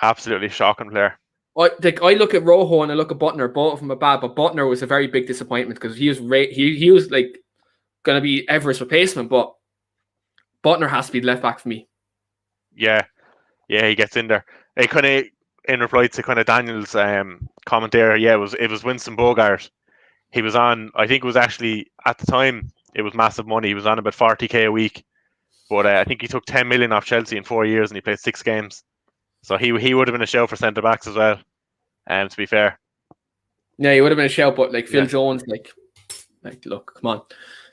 Absolutely shocking player. I look at Rojo and I look at Butner. Both of them are bad, but Butner was a very big disappointment because he was like going to be Everett's replacement. But Butner has to be the left back for me. Yeah, he gets in there. It kind of in reply to kind of Daniel's comment there. Yeah, it was Winston Bogart. He was on. I think it was actually at the time it was massive money. He was on about 40k a week. But I think he took 10 million off Chelsea in 4 years, and he played 6 games. So he would have been a shout for centre backs as well. To be fair, yeah, he would have been a shout. But like Phil Jones, like look, come on,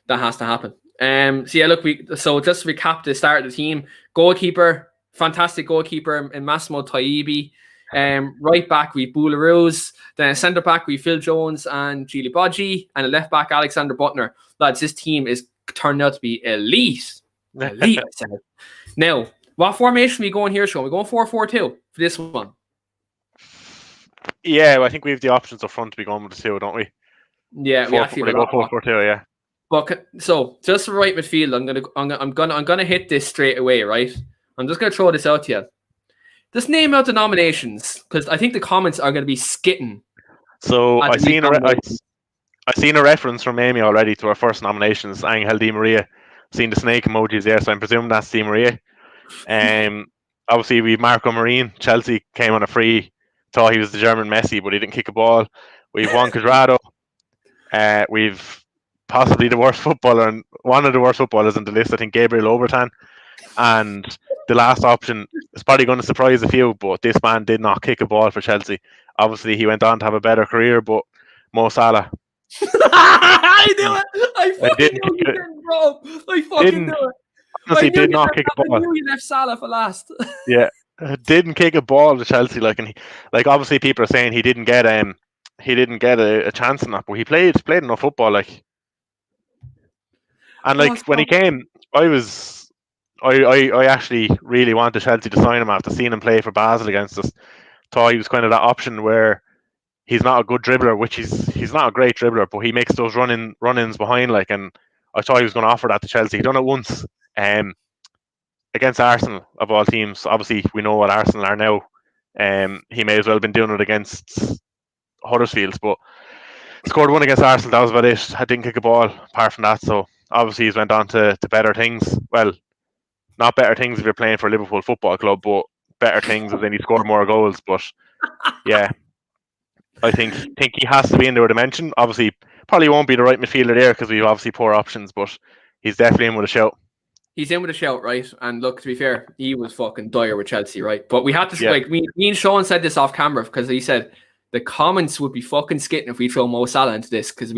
that has to happen. So yeah, look, so just to recap the start of the team: goalkeeper, fantastic goalkeeper in Massimo Taibi. Right back we Boularus. Then a centre back we Phil Jones and Gila Bodgie, and a left back Alexander Butner. Lads, this team is turned out to be elite. Now, what formation are we going here, Sean? We're going 4-4-2 for this one. Yeah, well, I think we have the options up front to be going with the 2, don't we? Yeah, we actually go 4-4-2. Yeah. But so just for right midfield, I'm gonna hit this straight away, right? I'm just gonna throw this out to you. Just name out the nominations, because I think the comments are gonna be skitting. So I seen a reference from Amy already to our first nominations, Angel Di Maria. Seen the snake emojis there, so I'm presuming that's Di Maria. Obviously we've Marco Marin. Chelsea came on a free, thought he was the German Messi, but he didn't kick a ball. We've Juan Cuadrado. We've possibly the worst footballer, and one of the worst footballers in the list, I think, Gabriel Obertan. And the last option is probably going to surprise a few, but this man did not kick a ball for Chelsea. Obviously he went on to have a better career, but Mo Salah. I knew it. I fucking knew you didn't, bro. I fucking knew it. Honestly, did not kick a ball. I knew you left Salah for last. Yeah, didn't kick a ball to Chelsea. Like obviously people are saying he didn't get a chance in that, but he played enough football. Like, and like when he came, I actually really wanted Chelsea to sign him after seeing him play for Basel against us. Thought he was kind of that option where he's not a good dribbler, which he's not a great dribbler, but he makes those run-ins behind, like, and I thought he was going to offer that to Chelsea. He done it once against Arsenal, of all teams. Obviously, we know what Arsenal are now. He may as well have been doing it against Huddersfield, but scored one against Arsenal. That was about it. I didn't kick a ball apart from that, so obviously he's went on to better things. Well, not better things if you're playing for a Liverpool Football Club, but better things as in he scored more goals. But yeah, I think he has to be in there with a mention. Obviously, probably won't be the right midfielder there because we've obviously poor options, but he's definitely in with a shout. He's in with a shout, right? And look, to be fair, he was fucking dire with Chelsea, right? But we had to like me and Sean said this off camera because he said the comments would be fucking skitting if we throw Mo Salah into this because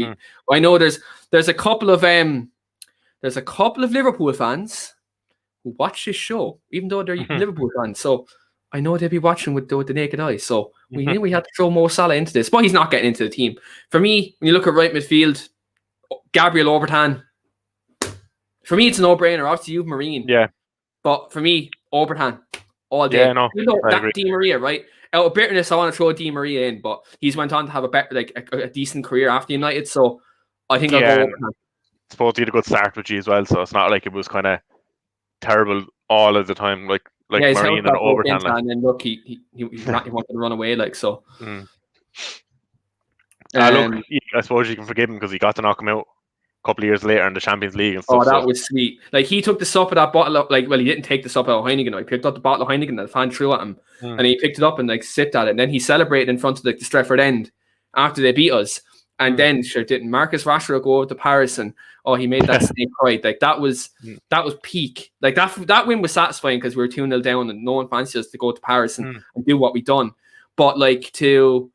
I know there's a couple of Liverpool fans who watch this show, even though they're Liverpool fans. So I know they'd be watching with the naked eye. So we knew we had to throw Mo Salah into this, but he's not getting into the team. For me, when you look at right midfield, Gabriel Obertan. For me, it's a no-brainer. Obviously, you've Marine. Yeah. But for me, Obertan, all day. Yeah, no, that Di Maria, right? Out of bitterness, I want to throw Di Maria in, but he's went on to have a decent career after United, so I think I'll go Obertan. I suppose he had a good start with you as well, so it's not like it was kind of terrible all of the time, like Marine and Obertan. And then look, he wanted to run away, like so. Look, I suppose you can forgive him because he got to knock him out. couple of years later in the Champions League and Oh, stuff. that was sweet. Like, he took the sup of that bottle of, like, well, he didn't take the sup out of Heineken. He picked up the bottle of Heineken that the fan threw at him. And he picked it up and, like, sipped at it. And then he celebrated in front of, like, the Stretford end after they beat us. And then, sure, didn't Marcus Rashford go over to Paris and, he made that snake cry. Like, that was peak. Like, that win was satisfying because we were 2-0 down and no one fancied us to go to Paris and do what we done. But, like, to,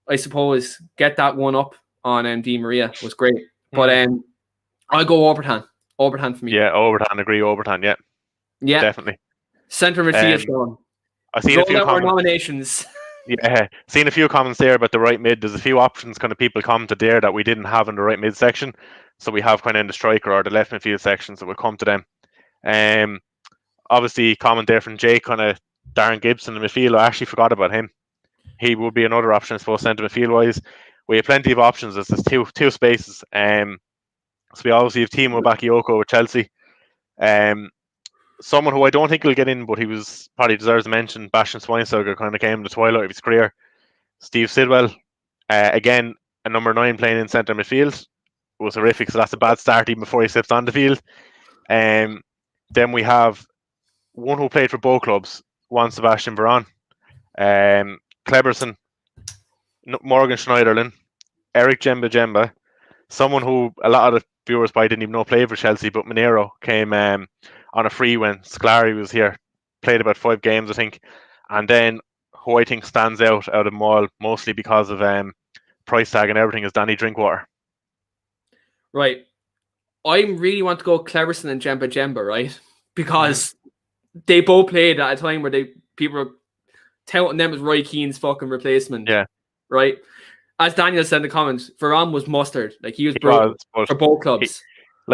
I suppose, get that one up on Di Maria was great. But I'll go Obertan. Obertan for me. Yeah, Obertan, agree. Obertan, yeah, definitely. Centre midfield, Sean. I've seen a few nominations. Yeah, seen a few comments there about the right mid. There's a few options kind of people commented there that we didn't have in the right mid section. So we have kind of in the striker or the left midfield section, so we'll come to them. Obviously, comment there from Jake, kind of Darren Gibson in the midfield. I actually forgot about him. He would be another option, I suppose, centre midfield wise. We have plenty of options. There's two spaces. So we obviously have Timo Bakayoko with Chelsea. Someone who I don't think will get in, but he was probably deserves a mention. Bastian Schweinsteiger kind of came in the twilight of his career. Steve Sidwell, again, a number 9 playing in centre midfield. It was horrific, so that's a bad start even before he steps on the field. Then we have one who played for both clubs, Juan Sebastian Veron, Kleberson, Morgan Schneiderlin, Eric Jemba, someone who a lot of the viewers probably didn't even know played for Chelsea, but Monero came on a free when Scolari was here, played about 5 games, I think. And then who I think stands out of them all, mostly because of price tag and everything, is Danny Drinkwater. Right. I really want to go Cleverson and Jemba, right? Because they both played at a time where people were touting them as Roy Keane's fucking replacement. Yeah. Right? As Daniel said in the comments, Varane was mustard. Like, he was brutal for both clubs.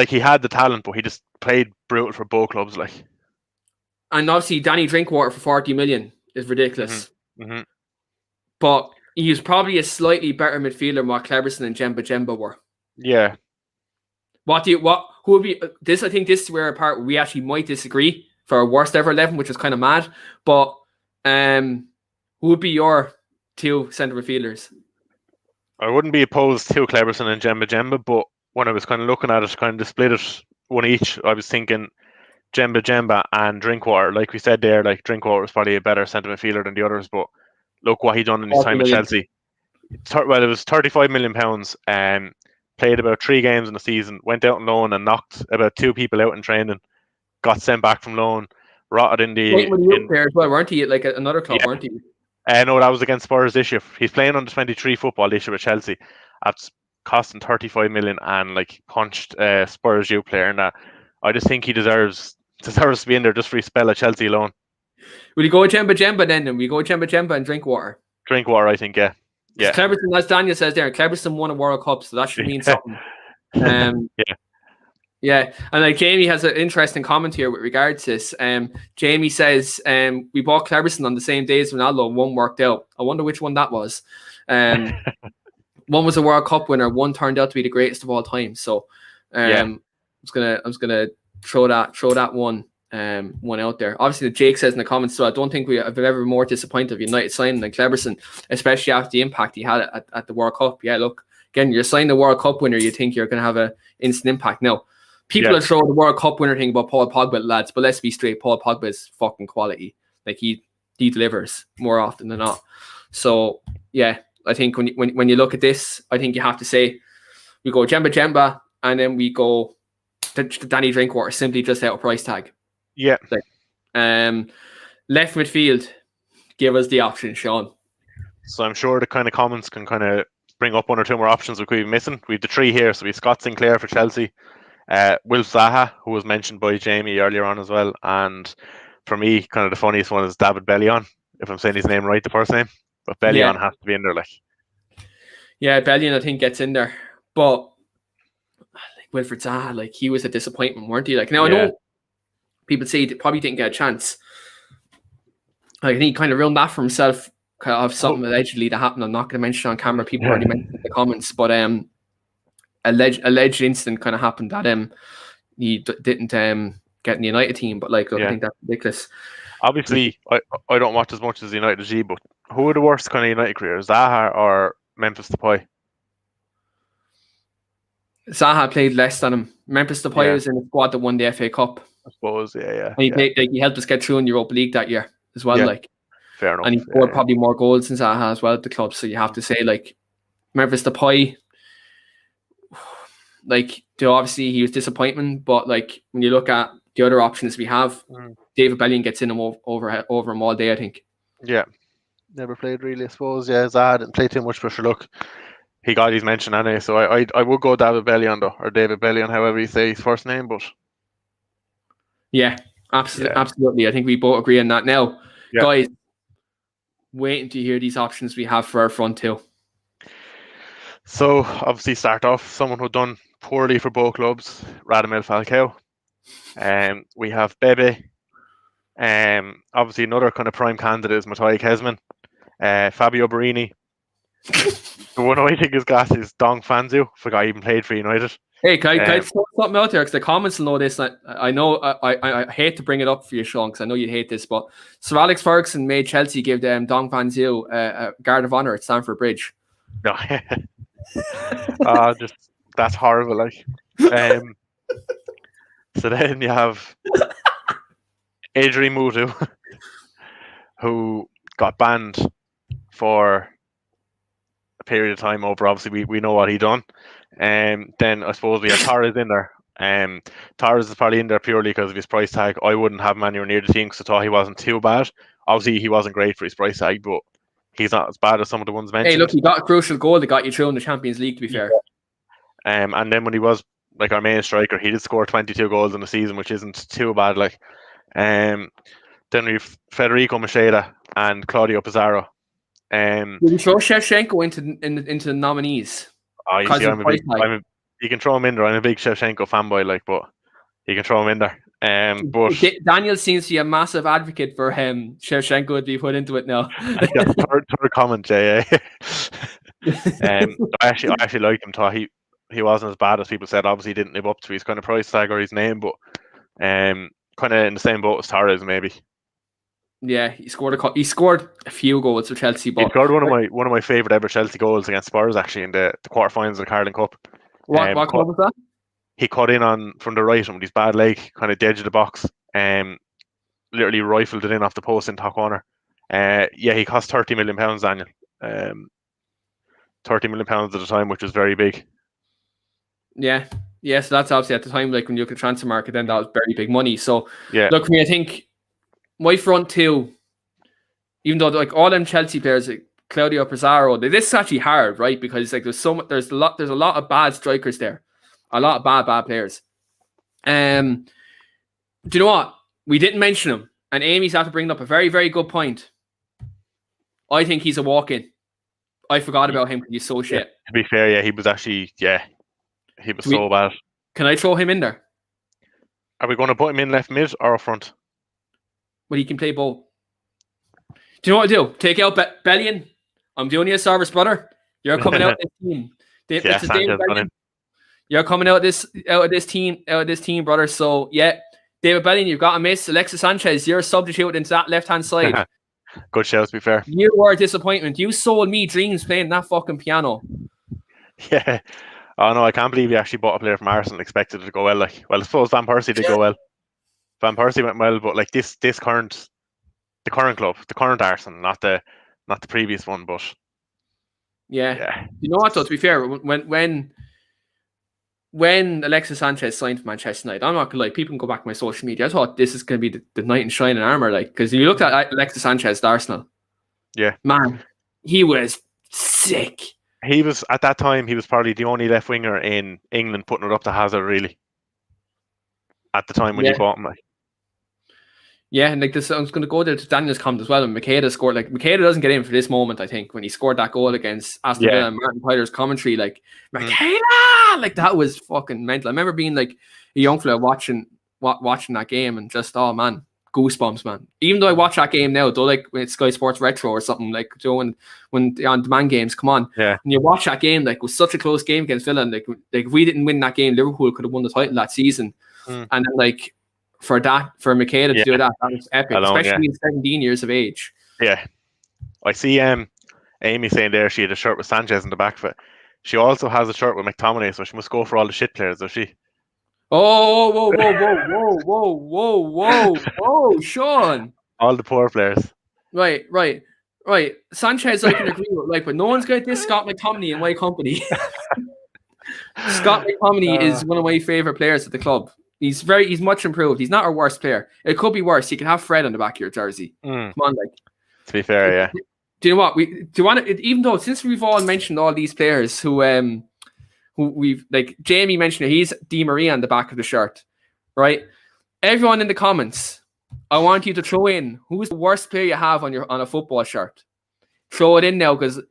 He had the talent, but he just played brutal for both clubs. And obviously, Danny Drinkwater for 40 million is ridiculous. But he was probably a slightly better midfielder than what Cleverson and Jemba were. Yeah. Who would be this? I think this is where we actually might disagree for our worst ever 11, which is kind of mad. But who would be your 2 centre midfielders? I wouldn't be opposed to Cleberson and Jemba, but when I was kind of looking at it, kind of split it one each, I was thinking Jemba and Drinkwater. Like we said there, like Drinkwater was probably a better centre midfielder than the others, but look what he done in his time at Chelsea. Well, it was £35 million. Played about 3 games in the season, went out on loan and knocked about 2 people out in training, got sent back from loan, rotted in the... there as well, weren't he? Like another club, weren't he? No, that was against Spurs this year. He's playing under 23 football this year with Chelsea. That's costing 35 million and like punched Spurs youth player, and that I just think he deserves to be in there just for his spell at Chelsea alone. Will you go with Jemba then? And we go with Jemba and Drinkwater? Drinkwater, I think, yeah. Cleberson, as Daniel says there, Cleberson won a World Cup, so that should mean something. Yeah, and like Jamie has an interesting comment here with regards to this. Jamie says we bought Cleberson on the same day as Ronaldo, and one worked out. I wonder which one that was. One was a World Cup winner, one turned out to be the greatest of all time. So I was gonna throw that one out there. Obviously, Jake says in the comments, so I don't think I've ever been more disappointed of United signing than Cleberson, especially after the impact he had at the World Cup. Yeah, look, again, you're signing the World Cup winner, you think you're going to have an instant impact. No, people will throw the World Cup winner thing about Paul Pogba, lads, but let's be straight, Paul Pogba is fucking quality. Like, he delivers more often than not. So, yeah, I think when you look at this, I think you have to say we go Jemba, and then we go Danny Drinkwater simply just out of price tag. Yeah. Left midfield, give us the option, Sean. So I'm sure the kind of comments can kind of bring up 1 or 2 more options we could be missing. We have the 3 here. So we have Scott Sinclair for Chelsea, Wilf Zaha, who was mentioned by Jamie earlier on as well, and for me, kind of the funniest one is David Bellion, if I'm saying his name right, the first name. But Bellion has to be in there, like. Yeah, Bellion I think gets in there, but like Wilfried Zaha, like, he was a disappointment, weren't he? Like, now I know people say he probably didn't get a chance. Like, I think he kind of ruined that for himself, kind of something allegedly that happened. I'm not going to mention it on camera. People already mentioned it in the comments, but alleged incident kind of happened that he didn't get in the United team. But like, look, I think that's ridiculous. Obviously, I don't watch as much as the United G, but who are the worst kind of United careers, Zaha or Memphis Depay? Zaha played less than him. Memphis Depay was in the squad that won the FA Cup. I suppose, yeah. And he helped us get through in the Europa League that year as well. Like, fair enough. And he scored probably more goals than Zaha as well at the club. So you have to say, like, Memphis Depay, like, obviously he was disappointing, but like when you look at the other options we have, David Bellion gets in him over him all day, I think. Yeah, never played really, I suppose. Yeah, Zaha didn't play too much, but sure, look, he got his mention anyway. So I would go David Bellion though, or David Bellion, however you say his first name. But yeah, absolutely. I think we both agree on that. Now, guys, waiting to hear these options we have for our front two. So obviously start off someone who done poorly for both clubs, Radamel Falcao. We have Bebe. Obviously another kind of prime candidate is Mattia Kezman. Fabio Barini. The one I think is gas is Dong Fanzu. Forgot he even played for United. Hey, can I throw something out there? Because the comments will know this. I know I hate to bring it up for you, Sean, because I know you hate this, but Sir Alex Ferguson made Chelsea give them Dong Fanzu a guard of honour at Stamford Bridge. No. That's horrible. Like, so then you have Adrian Mutu, who got banned for a period of time over. Obviously, we know what he done. Then I suppose we have Torres in there. Torres is probably in there purely because of his price tag. I wouldn't have him anywhere near the team because I thought he wasn't too bad. Obviously, he wasn't great for his price tag, but he's not as bad as some of the ones mentioned. Hey, look, he got a crucial goal that got you through in the Champions League, to be fair. And then when he was like our main striker, he did score 22 goals in the season, which isn't too bad. Like, then we've Federico Macheda and Claudio Pizarro. Did you throw Shevchenko into the nominees? Oh, you see, you can throw him in there. I'm a big Shevchenko fanboy, like, but you can throw him in there. But Daniel seems to be a massive advocate for Shevchenko to be put into it now. third comment, yeah. I actually liked him. Thought he wasn't as bad as people said. Obviously, he didn't live up to his kind of price tag or his name, but kind of in the same boat as Torres, maybe. Yeah, he scored a few goals for Chelsea. But he scored one of my favourite ever Chelsea goals against Spurs, actually, in the quarterfinals of the Carling Cup. What goal was that? He cut in on from the right and with his bad leg, kind of the edge of the box, literally rifled it in off the post in top corner. He cost £30 million, Daniel. £30 million at the time, which was very big. Yeah, so that's obviously at the time, like when you look at the transfer market, then that was very big money. So look, I think my front two, even though like all them Chelsea players, like Claudio Pizarro, this is actually hard, right? Because like there's a lot of bad strikers there, a lot of bad players. Do you know what? We didn't mention him, and Amy's after bringing up a very, very good point. I think he's a walk-in. I forgot about him because he's so shit. To be fair, he was actually, he was so bad. Can I throw him in there? Are we going to put him in left mid or up front? Well, he can play both. Do you know what I'll do? Take out Bellion. I'm doing you a service, brother. You're coming out of this team. You're coming out of this team, brother. So David Bellion, you've got to miss. Alexis Sanchez, you're substituted into that left-hand side. Good shout, to be fair. You were a disappointment. You sold me dreams playing that fucking piano. Yeah. Oh no, I can't believe you actually bought a player from Arsenal and expected it to go well. Like, well, I suppose Van Persie did go well. Van Persie went well, but like the current club, the current Arsenal, not the previous one, but yeah. You know what though, to be fair, when Alexis Sanchez signed for Manchester United, I'm not gonna lie, people can go back to my social media. I thought this is gonna be the knight in shining armour, like, because you looked at Alexis Sanchez at Arsenal. Yeah. Man, he was sick. He was at that time. He was probably the only left winger in England putting it up to Hazard, really. At the time when you bought him, like. Yeah, and like this, I was going to go there to Daniel's comment as well. And Makeda scored. Like Makeda doesn't get in for this moment, I think, when he scored that goal against Aston Villa. And Martin Tyler's commentary, like Makeda, like that was fucking mental. I remember being like a young fella watching that game and just man, goosebumps, man. Even though I watch that game now, though, like when it's Sky Sports Retro or something, like when on demand games come on, and you watch that game, like it was such a close game against Villa, and like if we didn't win that game, Liverpool could have won the title that season, and then like. For Makeda to do that was epic, especially in 17 years of age. Yeah. I see Amy saying there she had a shirt with Sanchez in the back of it. She also has a shirt with McTominay, so she must go for all the shit players, does she? Oh, whoa, Sean. All the poor players. Right. Sanchez, I can agree with, but no one's got this Scott McTominay in my company. Scott McTominay is one of my favorite players at the club. He's much improved. He's not our worst player. It could be worse. You can have Fred on the back of your jersey. Come on, to be fair, yeah. Do you know what? Do you want to? Even though since we've all mentioned all these players who we've Jamie mentioned it, he's Di Maria on the back of the shirt, right? Everyone in the comments, I want you to throw in who's the worst player you have on a football shirt. Throw it in now, because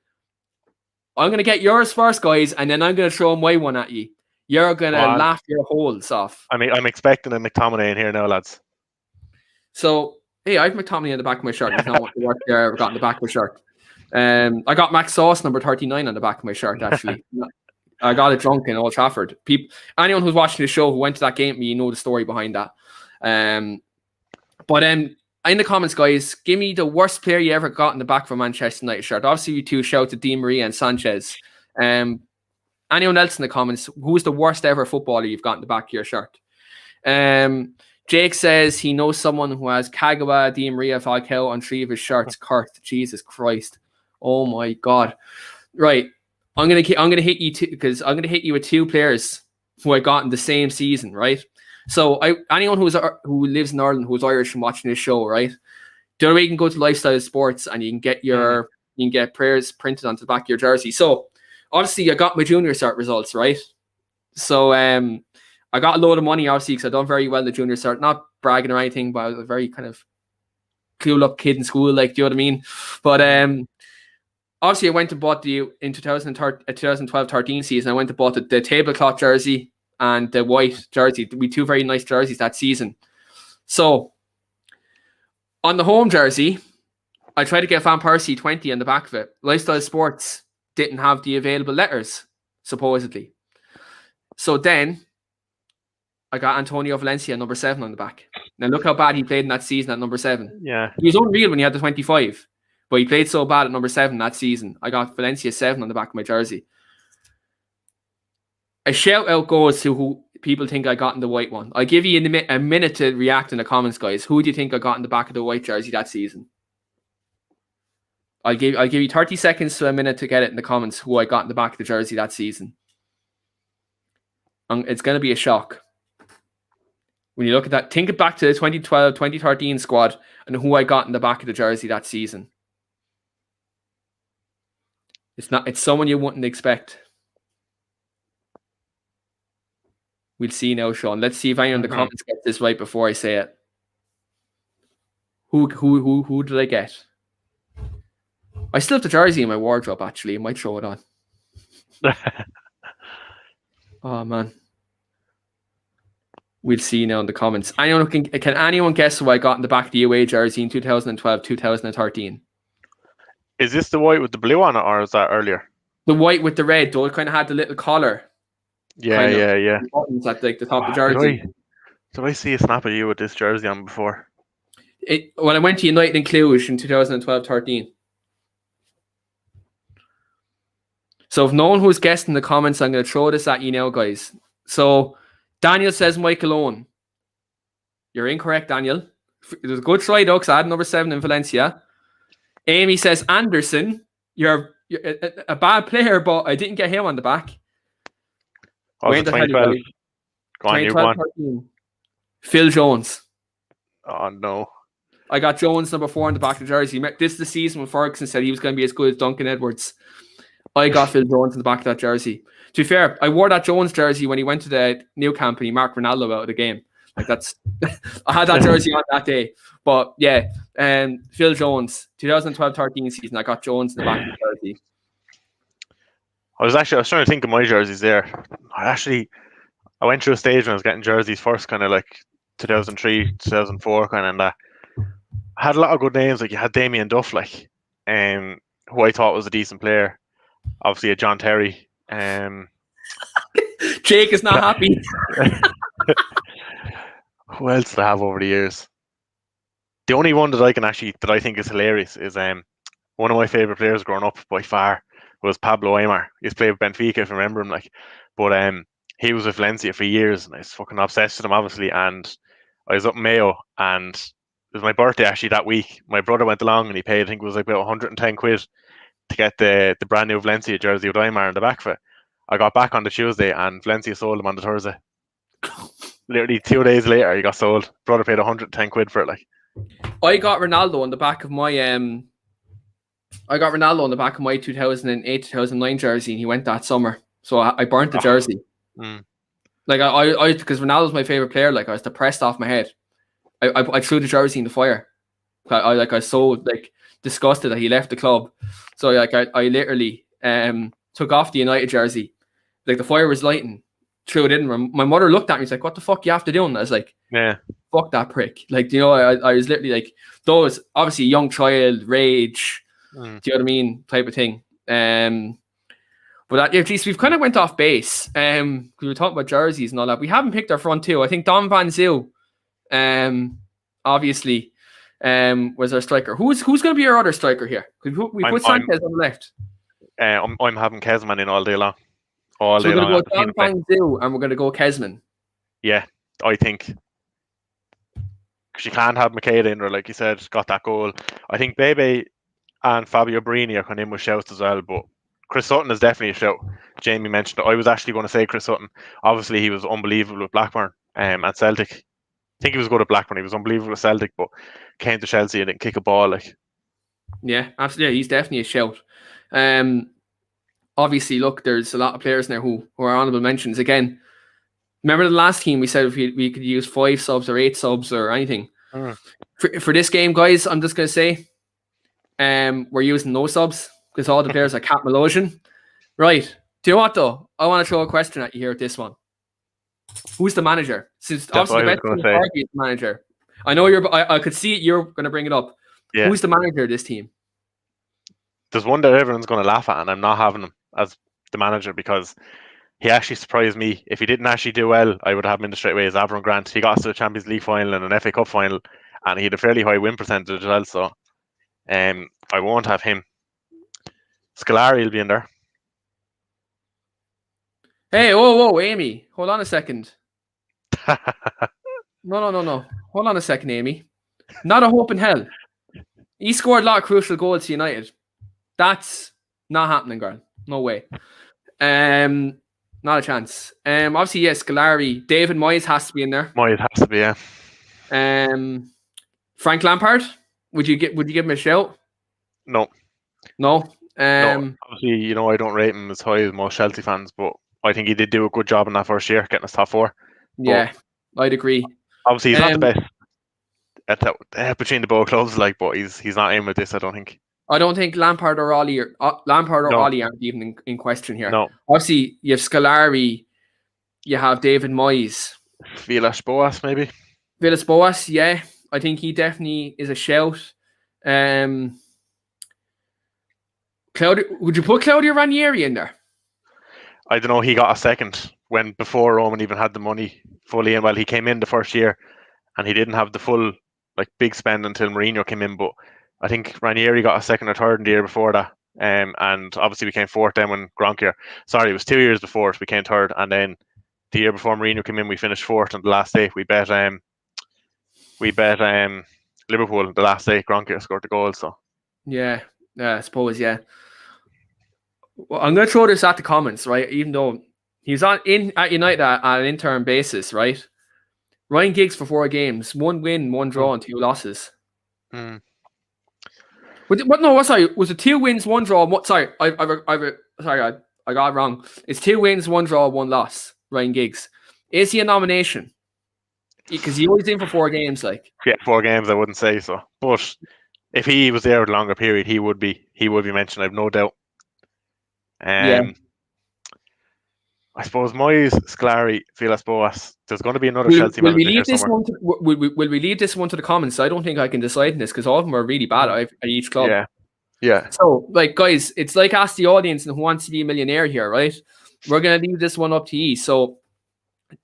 I'm gonna get yours first, guys, and then I'm gonna throw my one at you. You're gonna laugh your holes off. I mean, I'm expecting a McTominay in here now, lads. So hey, I have McTominay on the back of my shirt. He's not the worst player I ever got on the back of my shirt. I got Max Sauce number 39 on the back of my shirt, actually. I got it drunk in Old Trafford. Anyone who's watching the show who went to that game with me, you know the story behind that. But in the comments, guys, give me the worst player you ever got in the back of a Manchester United shirt. Obviously, you two shout to Di Maria and Sanchez. Anyone else in the comments, who's the worst ever footballer you've got in the back of your shirt? Jake says he knows someone who has Kagawa, Di Maria, Falcao on 3 of his shirts. Kurt, Jesus Christ. Oh my God. Right. I'm gonna hit you because I'm gonna hit you with 2 players who I got in the same season, right? So anyone who lives in Ireland who's Irish and watching this show, right? The other way you can go to Lifestyle Sports and you can get players printed onto the back of your jersey. So obviously I got my junior cert results, right? So I got a load of money obviously because I done very well in the junior cert, not bragging or anything, but I was a very kind of cool up kid in school, do you know what I mean? But obviously I went and bought in 2012-13 season, I went and bought the tablecloth jersey and the white jersey. We 2 very nice jerseys that season. So on the home jersey, I tried to get Van Persie 20 on the back of it. Lifestyle Sports didn't have the available letters, supposedly. So then I got Antonio Valencia number 7 on the back. Now look how bad he played in that season at number 7. Yeah. He was unreal when he had the 25, but he played so bad at number 7 that season. I got Valencia 7 on the back of my jersey. A shout out goes to who people think I got in the white one. I'll give you a minute to react in the comments, guys. Who do you think I got in the back of the white jersey that season? I'll give you 30 seconds to a minute to get it in the comments who I got in the back of the jersey that season. It's going to be a shock. When you look at that, think it back to the 2012, 2013 squad and who I got in the back of the jersey that season. It's someone you wouldn't expect. We'll see now, Sean. Let's see if anyone in the comments gets this right before I say it. Who did I get? I still have the jersey in my wardrobe, actually. I might throw it on. Oh, man. We'll see now in the comments. Can anyone guess who I got in the back of the UA jersey in 2012, 2013? Is this the white with the blue on it, or is that earlier? The white with the red, though. It kind of had the little collar. Yeah. Buttons at the top of the jersey. Did I see a snap of you with this jersey on before? When I went to United in Cluj in 2012-13. So if no one who's guessed in the comments, I'm going to throw this at you now, guys. So Daniel says Michael Owen. You're incorrect, Daniel. It was a good try, though, because I had number 7 in Valencia. Amy says Anderson. You're a bad player, but I didn't get him on the back. Oh, 2012. Go on, you go on. Phil Jones. Oh, no. I got Jones number 4 on the back of the jersey. This is the season when Ferguson said he was going to be as good as Duncan Edwards. I got Phil Jones in the back of that jersey. To be fair, I wore that Jones jersey when he went to the new camp and he marked Ronaldo out of the game. I had that jersey on that day. But yeah, Phil Jones, 2012-13 season, I got Jones in the back of the jersey. I was trying to think of my jerseys there. I went through a stage when I was getting jerseys first, kind of like 2003, 2004, kind of, and I had a lot of good names. Like you had Damien Duff, who I thought was a decent player. Obviously, a John Terry. Jake is not happy. Who else did I have over the years? The only one that I think is hilarious is one of my favorite players growing up by far. was Pablo Aimar. He's played with Benfica, if you remember him. But he was with Valencia for years, and I was fucking obsessed with him, obviously. And I was up in Mayo, and it was my birthday actually that week. My brother went along, and he paid, I think it was like about 110 quid to get the brand new Valencia jersey with Aimar in the back of it. I got back on the Tuesday, and Valencia sold him on the Thursday. Literally 2 days later, he got sold. Brother paid 110 quid for it. I got Ronaldo on the back of my 2008-2009 jersey, and he went that summer. So I burnt the jersey. Like I because Ronaldo's my favorite player. Like I was depressed off my head. I threw the jersey in the fire. I was so disgusted that he left the club. So I literally took off the United jersey. Like the fire was lighting, threw it in. My mother looked at me. She's like, "What the fuck you have to do?" And I was like, "Yeah, fuck that prick." Like, you know, I was literally like, those obviously young child rage. Do you know what I mean? Type of thing. But at least we've kind of went off base. We were talking about jerseys and all that. We haven't picked our front two. I think Don Van Zyl, obviously, was our striker. Who's going to be our other striker here? We put Sanchez on the left. I'm having Kezman in all day long. So we're going to go Don Van Zyl and we're going to go Kezman. Yeah, I think. Because you can't have Makeda in there, like you said, got that goal. I think Bebe and Fabio Brini are coming in with shouts as well, but Chris Sutton is definitely a shout. Jamie mentioned it. I was actually going to say Chris Sutton. Obviously, he was unbelievable with Blackburn and Celtic. I think he was good at Blackburn. He was unbelievable with Celtic, but came to Chelsea and didn't kick a ball. Yeah, absolutely. He's definitely a shout. Obviously, look, there's a lot of players now who are honourable mentions. Again, remember the last team we said if we could use 5 subs or 8 subs or anything. For this game, guys, I'm just going to say we're using no subs because all the players are Cat Malosian. Right. Do you know what, though? I want to throw a question at you here with this one. Who's the manager? Since obviously the manager. I know I could see you're going to bring it up. Yeah. Who's the manager of this team? There's one that everyone's going to laugh at, and I'm not having him as the manager because he actually surprised me. If he didn't actually do well, I would have him in the straight away as Avram Grant. He got us to the Champions League final and an FA Cup final, and he had a fairly high win percentage as well. So I won't have him. Scolari will be in there. Hey, whoa, Amy. Hold on a second. No. Hold on a second, Amy. Not a hope in hell. He scored a lot of crucial goals to United. That's not happening, girl. No way. Not a chance. Obviously, yes, Scolari. David Moyes has to be in there. Moyes has to be, yeah. Frank Lampard. Would you give him a shout? No. No. Obviously, you know, I don't rate him as high as most Chelsea fans, but I think he did do a good job in that first year, getting us top 4. Yeah, I'd agree. Obviously, he's not the best at between the both clubs, but he's not in with this, I don't think. I don't think Lampard or Ollie Ollie aren't even in question here. No. Obviously, you have Scolari, you have David Moyes. Villas-Boas, maybe? Villas-Boas, yeah. I think he definitely is a shout. Would you put Claudio Ranieri in there? I don't know. He got a second before Roman even had the money fully in. Well, he came in the first year and he didn't have the full big spend until Mourinho came in, but I think Ranieri got a second or third in the year before that. And obviously we came 4th then when Gronk it was 2 years before we came 3rd, and then the year before Mourinho came in we finished 4th on the last day. We bet Liverpool the last day. Gronk scored the goal, so yeah, I suppose, yeah. Well, I'm going to throw this at the comments, right? Even though he was at United at an interim basis, right? Ryan Giggs for 4 games, 1 win, 1 draw, and 2 losses. But no, sorry, was it 2 wins, 1 draw? Sorry, I got it wrong. It's 2 wins, 1 draw, 1 loss. Ryan Giggs, is he a nomination? Because he always in for 4 games, Yeah, 4 games. I wouldn't say so, but if he was there with a longer period, he would be mentioned. I've no doubt. Yeah. I suppose Moyes, Scolari, Villas-Boas. There's going to be another Chelsea manager here somewhere. Will we leave this one to the comments? I don't think I can decide in this because all of them are really bad at each club. Yeah. So, guys, it's like ask the audience and who wants to be a millionaire here, right? We're going to leave this one up to you. So,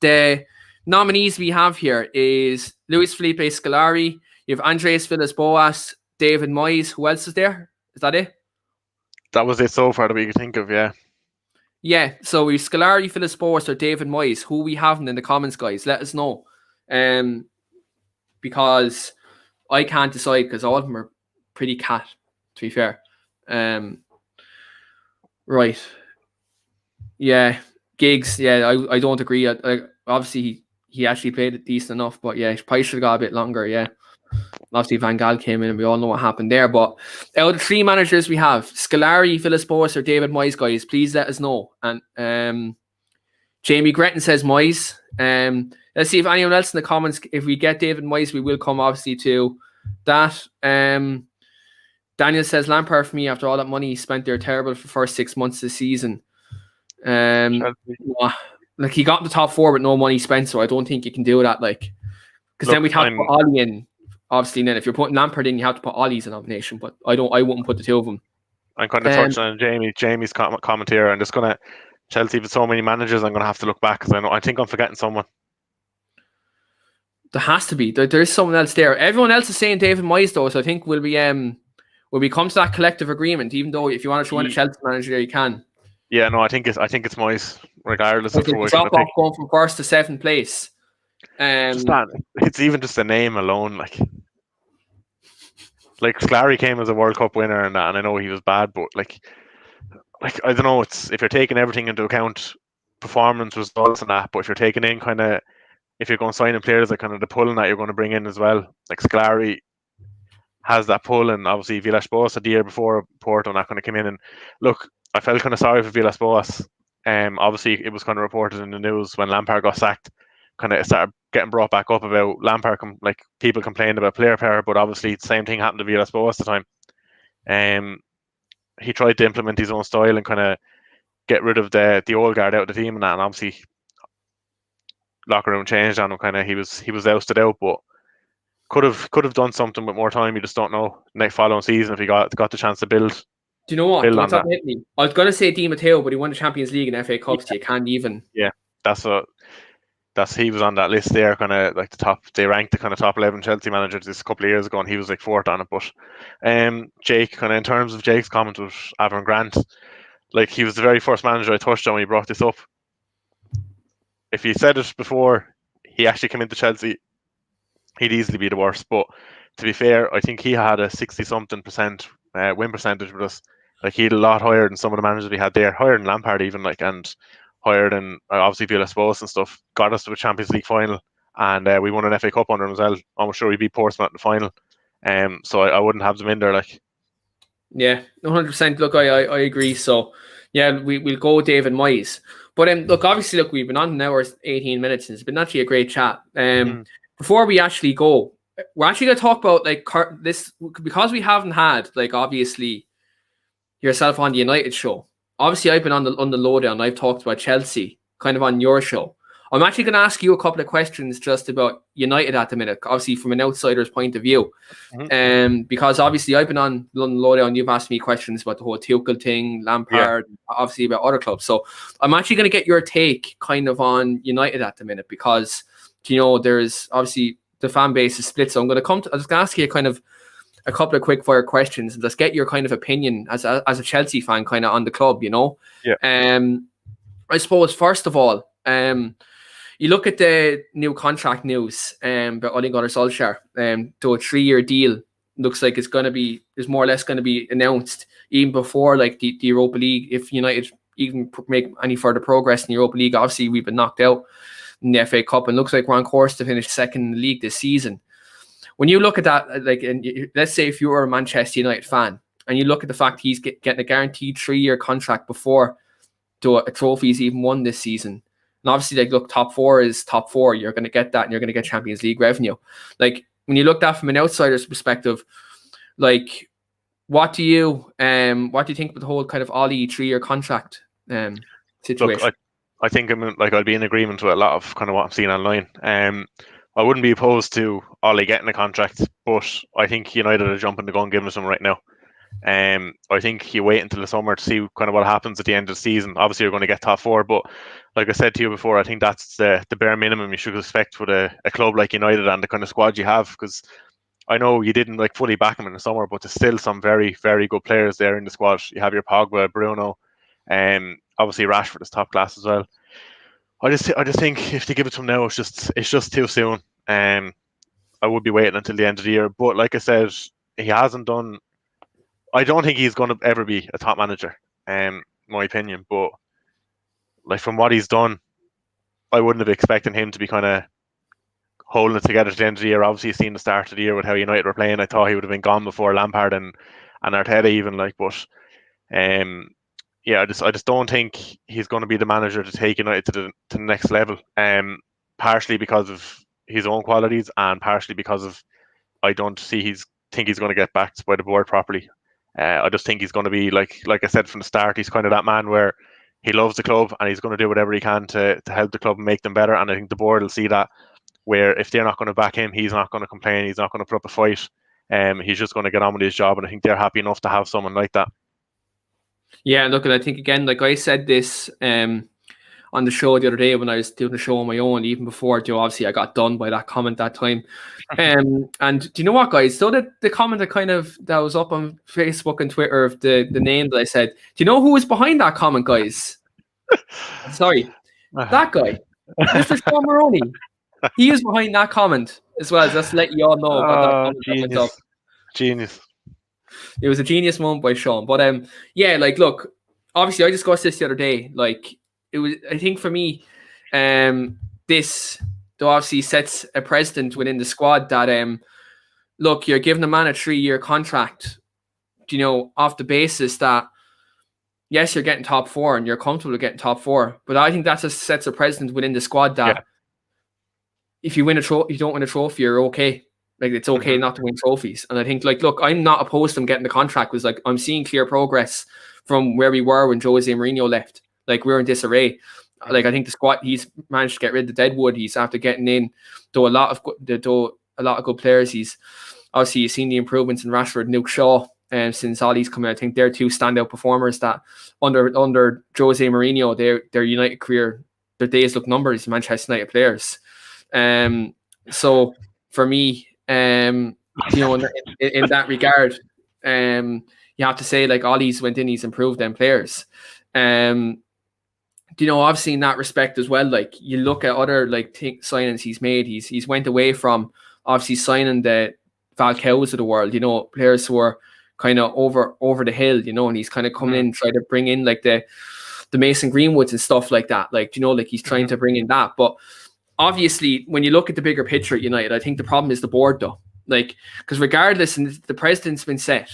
the nominees we have here is Luis Felipe Scolari. You have Andreas Villas-Boas, David Moyes. Who else is there? Is that it? that was it so far that we could think of. Yeah. Yeah, so we Scolari, Philip Boas, or David Moyes. Who we haven't in the comments, guys? Let us know. Because I can't decide because all of them are pretty cat, to be fair. Right. Yeah. Giggs, yeah, I don't agree. Obviously, he actually played it decent enough, but yeah, he probably should have got a bit longer, yeah. Obviously, Van Gaal came in and we all know what happened there. But out of the three managers we have, Scolari, Philip Boas, or David Moyes, guys, please let us know. And Jamie Gretton says Moyes. Let's see if anyone else in the comments, if we get David Moyes, we will come obviously to that. Daniel says Lampard for me after all that money he spent there, terrible for the first 6 months of the season. Like he got in the top four with no money spent, so I don't think you can do that. Like, because then we'd have to put Ollie in. Obviously, then if you're putting Lampard in, you have to put Ollie's a nomination. But I wouldn't put the two of them. I'm kind of touching on Jamie's comment here. I'm just gonna Chelsea with so many managers. I'm gonna have to look back because I think I'm forgetting someone. There has to be. There's someone else there. Everyone else is saying David Moyes though, so I think we'll be come to that collective agreement. Even though if you want to throw in a Chelsea manager, you can. Yeah, no, I think it's Moyes, regardless of who I drop off going from first to seventh place. Just that, it's even just the name alone, like Scolari came as a World Cup winner and I know he was bad, but like I don't know. It's if you're taking everything into account, performance, results, and that. But if you're taking in if you're going signing players, like kind of the pulling that you're going to bring in as well, like Scolari has that pull, and obviously Villas-Boas the year before Porto not going to come in. And look, I felt kind of sorry for Villas-Boas. Obviously it was kind of reported in the news when Lampard got sacked. Kind of started getting brought back up about Lampard, like people complained about player power, but obviously the same thing happened to Villas-Boas at the time. He tried to implement his own style and kind of get rid of the old guard out of the team and that, and obviously locker room changed on him. Kind of he was ousted out, but could have done something with more time. You just don't know next following season if he got the chance to build. Do you know what? I was going to say Di Matteo, but he won the Champions League and FA Cups. Yeah. You can't even. Yeah, he was on that list there, kind of like the top. They ranked the kind of top 11 Chelsea managers this couple of years ago, and he was like fourth on it. But Jake, kind of in terms of Jake's comment with Avram Grant, like he was the very first manager I touched on when he brought this up. If he said it before he actually came into Chelsea, he'd easily be the worst. But to be fair, I think he had a 60-something% win percentage with us. Like he had a lot higher than some of the managers we had there, higher than Lampard even, and higher than obviously Villas-Boas and stuff. Got us to a Champions League final, and we won an FA Cup under him as well. I'm sure we beat Portsmouth in the final. So I wouldn't have them in there. Yeah, 100%. Look, I agree. So yeah, we'll go with David Moyes. But look, obviously, we've been on an hour 18 minutes, and it's been actually a great chat. Before we actually go, we're actually going to talk about this because we haven't had obviously yourself on the United show. Obviously, I've been on the Lowdown. I've talked about Chelsea, kind of on your show. I'm actually going to ask you a couple of questions just about United at the minute, obviously from an outsider's point of view. Because obviously I've been on London Lowdown. You've asked me questions about the whole Tuchel thing, Lampard, obviously about other clubs. So I'm actually going to get your take kind of on United at the minute because, there's obviously the fan base is split. So I'm going to I'm just going to ask you kind of a couple of quick fire questions and just get your kind of opinion as a Chelsea fan kind of on the club, Yeah. I suppose, first of all, you look at the new contract news about Ole Gunnar Solskjaer, to a 3-year deal. Looks like is more or less going to be announced even before the Europa League. If United even make any further progress in the Europa League, obviously we've been knocked out in the FA Cup and looks like we're on course to finish second in the league this season. When you look at that, and let's say if you were a Manchester United fan and you look at the fact he's getting a guaranteed 3-year contract before a trophy's even won this season. And obviously, look, top four is top four. You're going to get that and you're going to get Champions League revenue. When you look at that from an outsider's perspective, what do you think about the whole kind of Ollie 3-year contract situation? Look, I think I'll be in agreement with a lot of kind of what I'm seeing online. I wouldn't be opposed to Ollie getting a contract, but I think United are jumping the gun giving us him right now. I think you wait until the summer to see kind of what happens at the end of the season. Obviously, you're going to get top four, but like I said to you before, I think that's the bare minimum you should expect with a club like United and the kind of squad you have. Because I know you didn't like fully back him in the summer, but there's still some very, very good players there in the squad. You have your Pogba, Bruno, and obviously Rashford is top class as well. I just think if they give it to him now, it's just too soon. I would be waiting until the end of the year. But like I said, he hasn't done. I don't think he's going to ever be a top manager. My opinion, but like from what he's done, I wouldn't have expected him to be kind of holding it together at the end of the year. Obviously, you've seen the start of the year with how United were playing. I thought he would have been gone before Lampard and Arteta even like. But yeah, I just don't think he's going to be the manager to take United to the next level. Partially because of his own qualities, and partially because of I don't think he's going to get backed by the board properly. I just think he's going to be like I said from the start. He's kind of that man where he loves the club and he's going to do whatever he can to help the club and make them better. And I think the board will see that. Where if they're not going to back him, he's not going to complain. He's not going to put up a fight. He's just going to get on with his job, and I think they're happy enough to have someone like that. Yeah, look, I think again, like I said this on the show the other day when I was doing the show on my own, even before, obviously I got done by that comment that time. And do you know what, guys? So the comment that was up on Facebook and Twitter of the name that I said, do you know who was behind that comment, guys? Sorry, that guy, Mr. Sean Maroney. He is behind that comment as well, just to let you all know about that comment. Genius. It was a genius moment by Sean. But yeah, like look, obviously I discussed this the other day. Like it was, I think for me, this though obviously sets a precedent within the squad that look, you're giving a man a 3-year contract, off the basis that yes, you're getting top 4 and you're comfortable with getting top 4. But I think that just sets a precedent within the squad that if you win a trophy, you don't win a trophy, you're okay. Like it's okay not to win trophies. And I think like, look, I'm not opposed to him getting the contract. It was like I'm seeing clear progress from where we were when Jose Mourinho left. Like we're in disarray. Like I think the squad, he's managed to get rid of Deadwood. He's after getting in though a lot of good players. He's obviously you've seen the improvements in Rashford and Luke Shaw since Ollie's come out. I think they're two standout performers that under Jose Mourinho, their United career, their days look numbered as Manchester United players. So for me, in that regard, you have to say like Ollie's went in, he's improved them players. Obviously in that respect as well, like you look at other like signings he's made, he's went away from obviously signing the Falcaos of the world, players who are kind of over the hill, and he's kind of coming in, try to bring in like the Mason Greenwoods and stuff like that. Like, like he's trying to bring in that. But obviously, when you look at the bigger picture at United, I think the problem is the board, though. Like, because regardless, and the precedent's been set.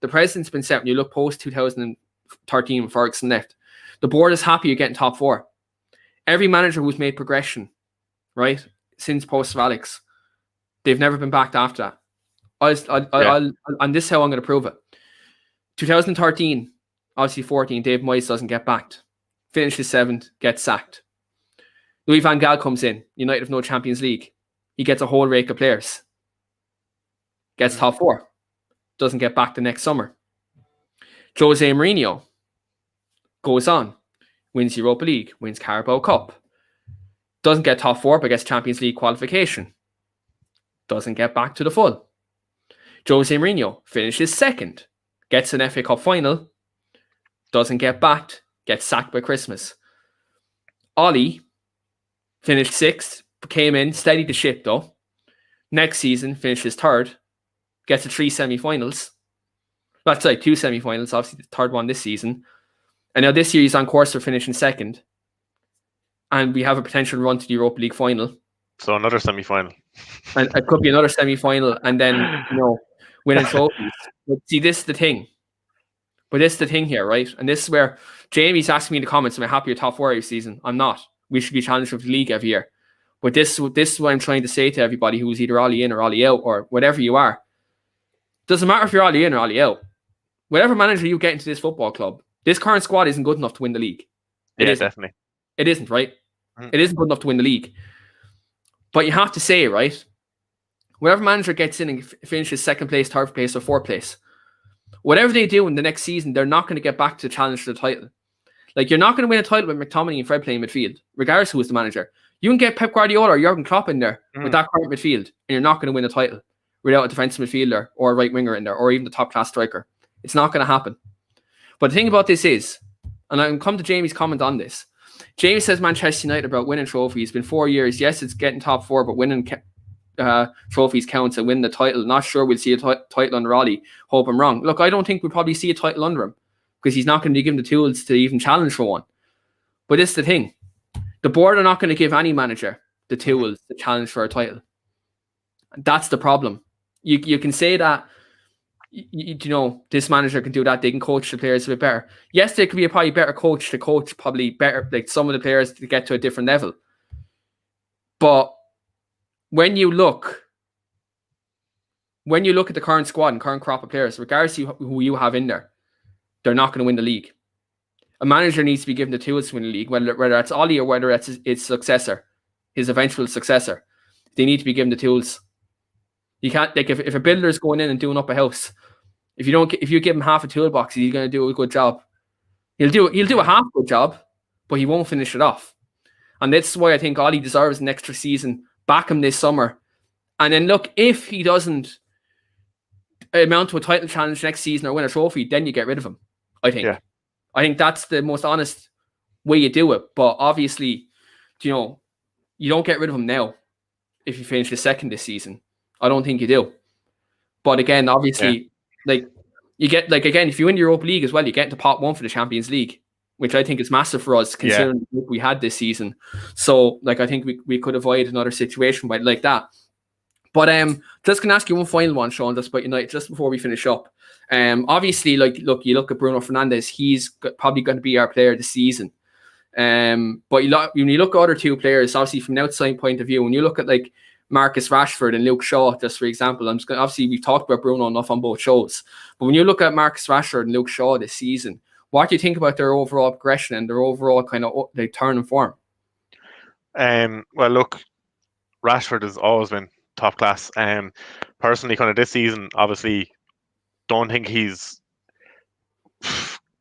The precedent's been set when you look post 2013 when Ferguson left. The board is happy you're getting top 4. Every manager who's made progression, right, since post of Alex, they've never been backed after that. And this is how I'm going to prove it. 2013, obviously 14, Dave Moyes doesn't get backed. Finishes 7th, gets sacked. Louis van Gaal comes in. United have no Champions League. He gets a whole rake of players. Gets top 4. Doesn't get back the next summer. Jose Mourinho goes on. Wins Europa League. Wins Carabao Cup. Doesn't get top 4, but gets Champions League qualification. Doesn't get back to the full. Jose Mourinho finishes 2nd. Gets an FA Cup final. Doesn't get backed. Gets sacked by Christmas. Ollie finished 6th, came in, steadied the ship though. Next season, finishes 3rd, gets to 3 semi-finals. That's like 2 semi-finals, obviously the 3rd one this season. And now this year he's on course for finishing 2nd. And we have a potential run to the Europa League final. So another semi-final. And it could be another semi-final and then, winning trophies. But see, this is the thing. But this is the thing here, right? And this is where Jamie's asking me in the comments, am I happy with top 4 every season? I'm not. We should be challenged for the league every year. But this is what I'm trying to say to everybody who's either Ollie in or Ollie out or whatever you are. Doesn't matter if you're Ollie in or Ollie out. Whatever manager you get into this football club, this current squad isn't good enough to win the league. It isn't. Definitely. It isn't, right? It isn't good enough to win the league. But you have to say, right? Whatever manager gets in and finishes 2nd place, 3rd place, or 4th place, whatever they do in the next season, they're not going to get back to challenge for the title. Like, you're not going to win a title with McTominay and Fred playing midfield, regardless who is the manager. You can get Pep Guardiola or Jurgen Klopp in there with that current midfield, and you're not going to win a title, without a defensive midfielder or a right winger in there, or even the top class striker. It's not going to happen. But the thing about this is, and I'm come to Jamie's comment on this. Jamie says Manchester United about winning trophies. It's been 4 years. Yes, it's getting top four, but winning trophies counts and win the title. Not sure we'll see a title under Ollie. Hope I'm wrong. Look, I don't think we'll probably see a title under him because he's not going to be given the tools to even challenge for one. But this is the thing. The board are not going to give any manager the tools to challenge for a title. And that's the problem. You can say that, this manager can do that. They can coach the players a bit better. Yes, there could be a probably better coach to coach probably better, like some of the players to get to a different level. But when you look at the current squad and current crop of players, regardless of who you have in there, they're not going to win the league. A manager needs to be given the tools to win the league, whether it's Ollie or whether it's his successor, his eventual successor. They need to be given the tools. You can't, like, if a builder is going in and doing up a house, if you give him half a toolbox, he's going to do a good job. He'll do a half good job, but he won't finish it off. And that's why I think Ollie deserves an extra season. Back him this summer, and then look, if he doesn't amount to a title challenge next season or win a trophy, then you get rid of him. I think that's the most honest way you do it. But obviously, you don't get rid of him now if you finish the second this season. I don't think you do. But again, obviously, you get, again, if you win the Europa League as well, you get into pot one for the Champions League, which I think is massive for us considering what we had this season. So, I think we could avoid another situation like that. But just going to ask you one final one, Sean, just about United, just before we finish up. Obviously, look, you look at Bruno Fernandes, he's probably going to be our player this season. But when you look at other two players, obviously from an outside point of view, when you look at Marcus Rashford and Luke Shaw, just for example, obviously we've talked about Bruno enough on both shows, but when you look at Marcus Rashford and Luke Shaw this season, what do you think about their overall progression and their overall kind of turn and form? Well, look, Rashford has always been top class. Personally, kind of this season, obviously, don't think he's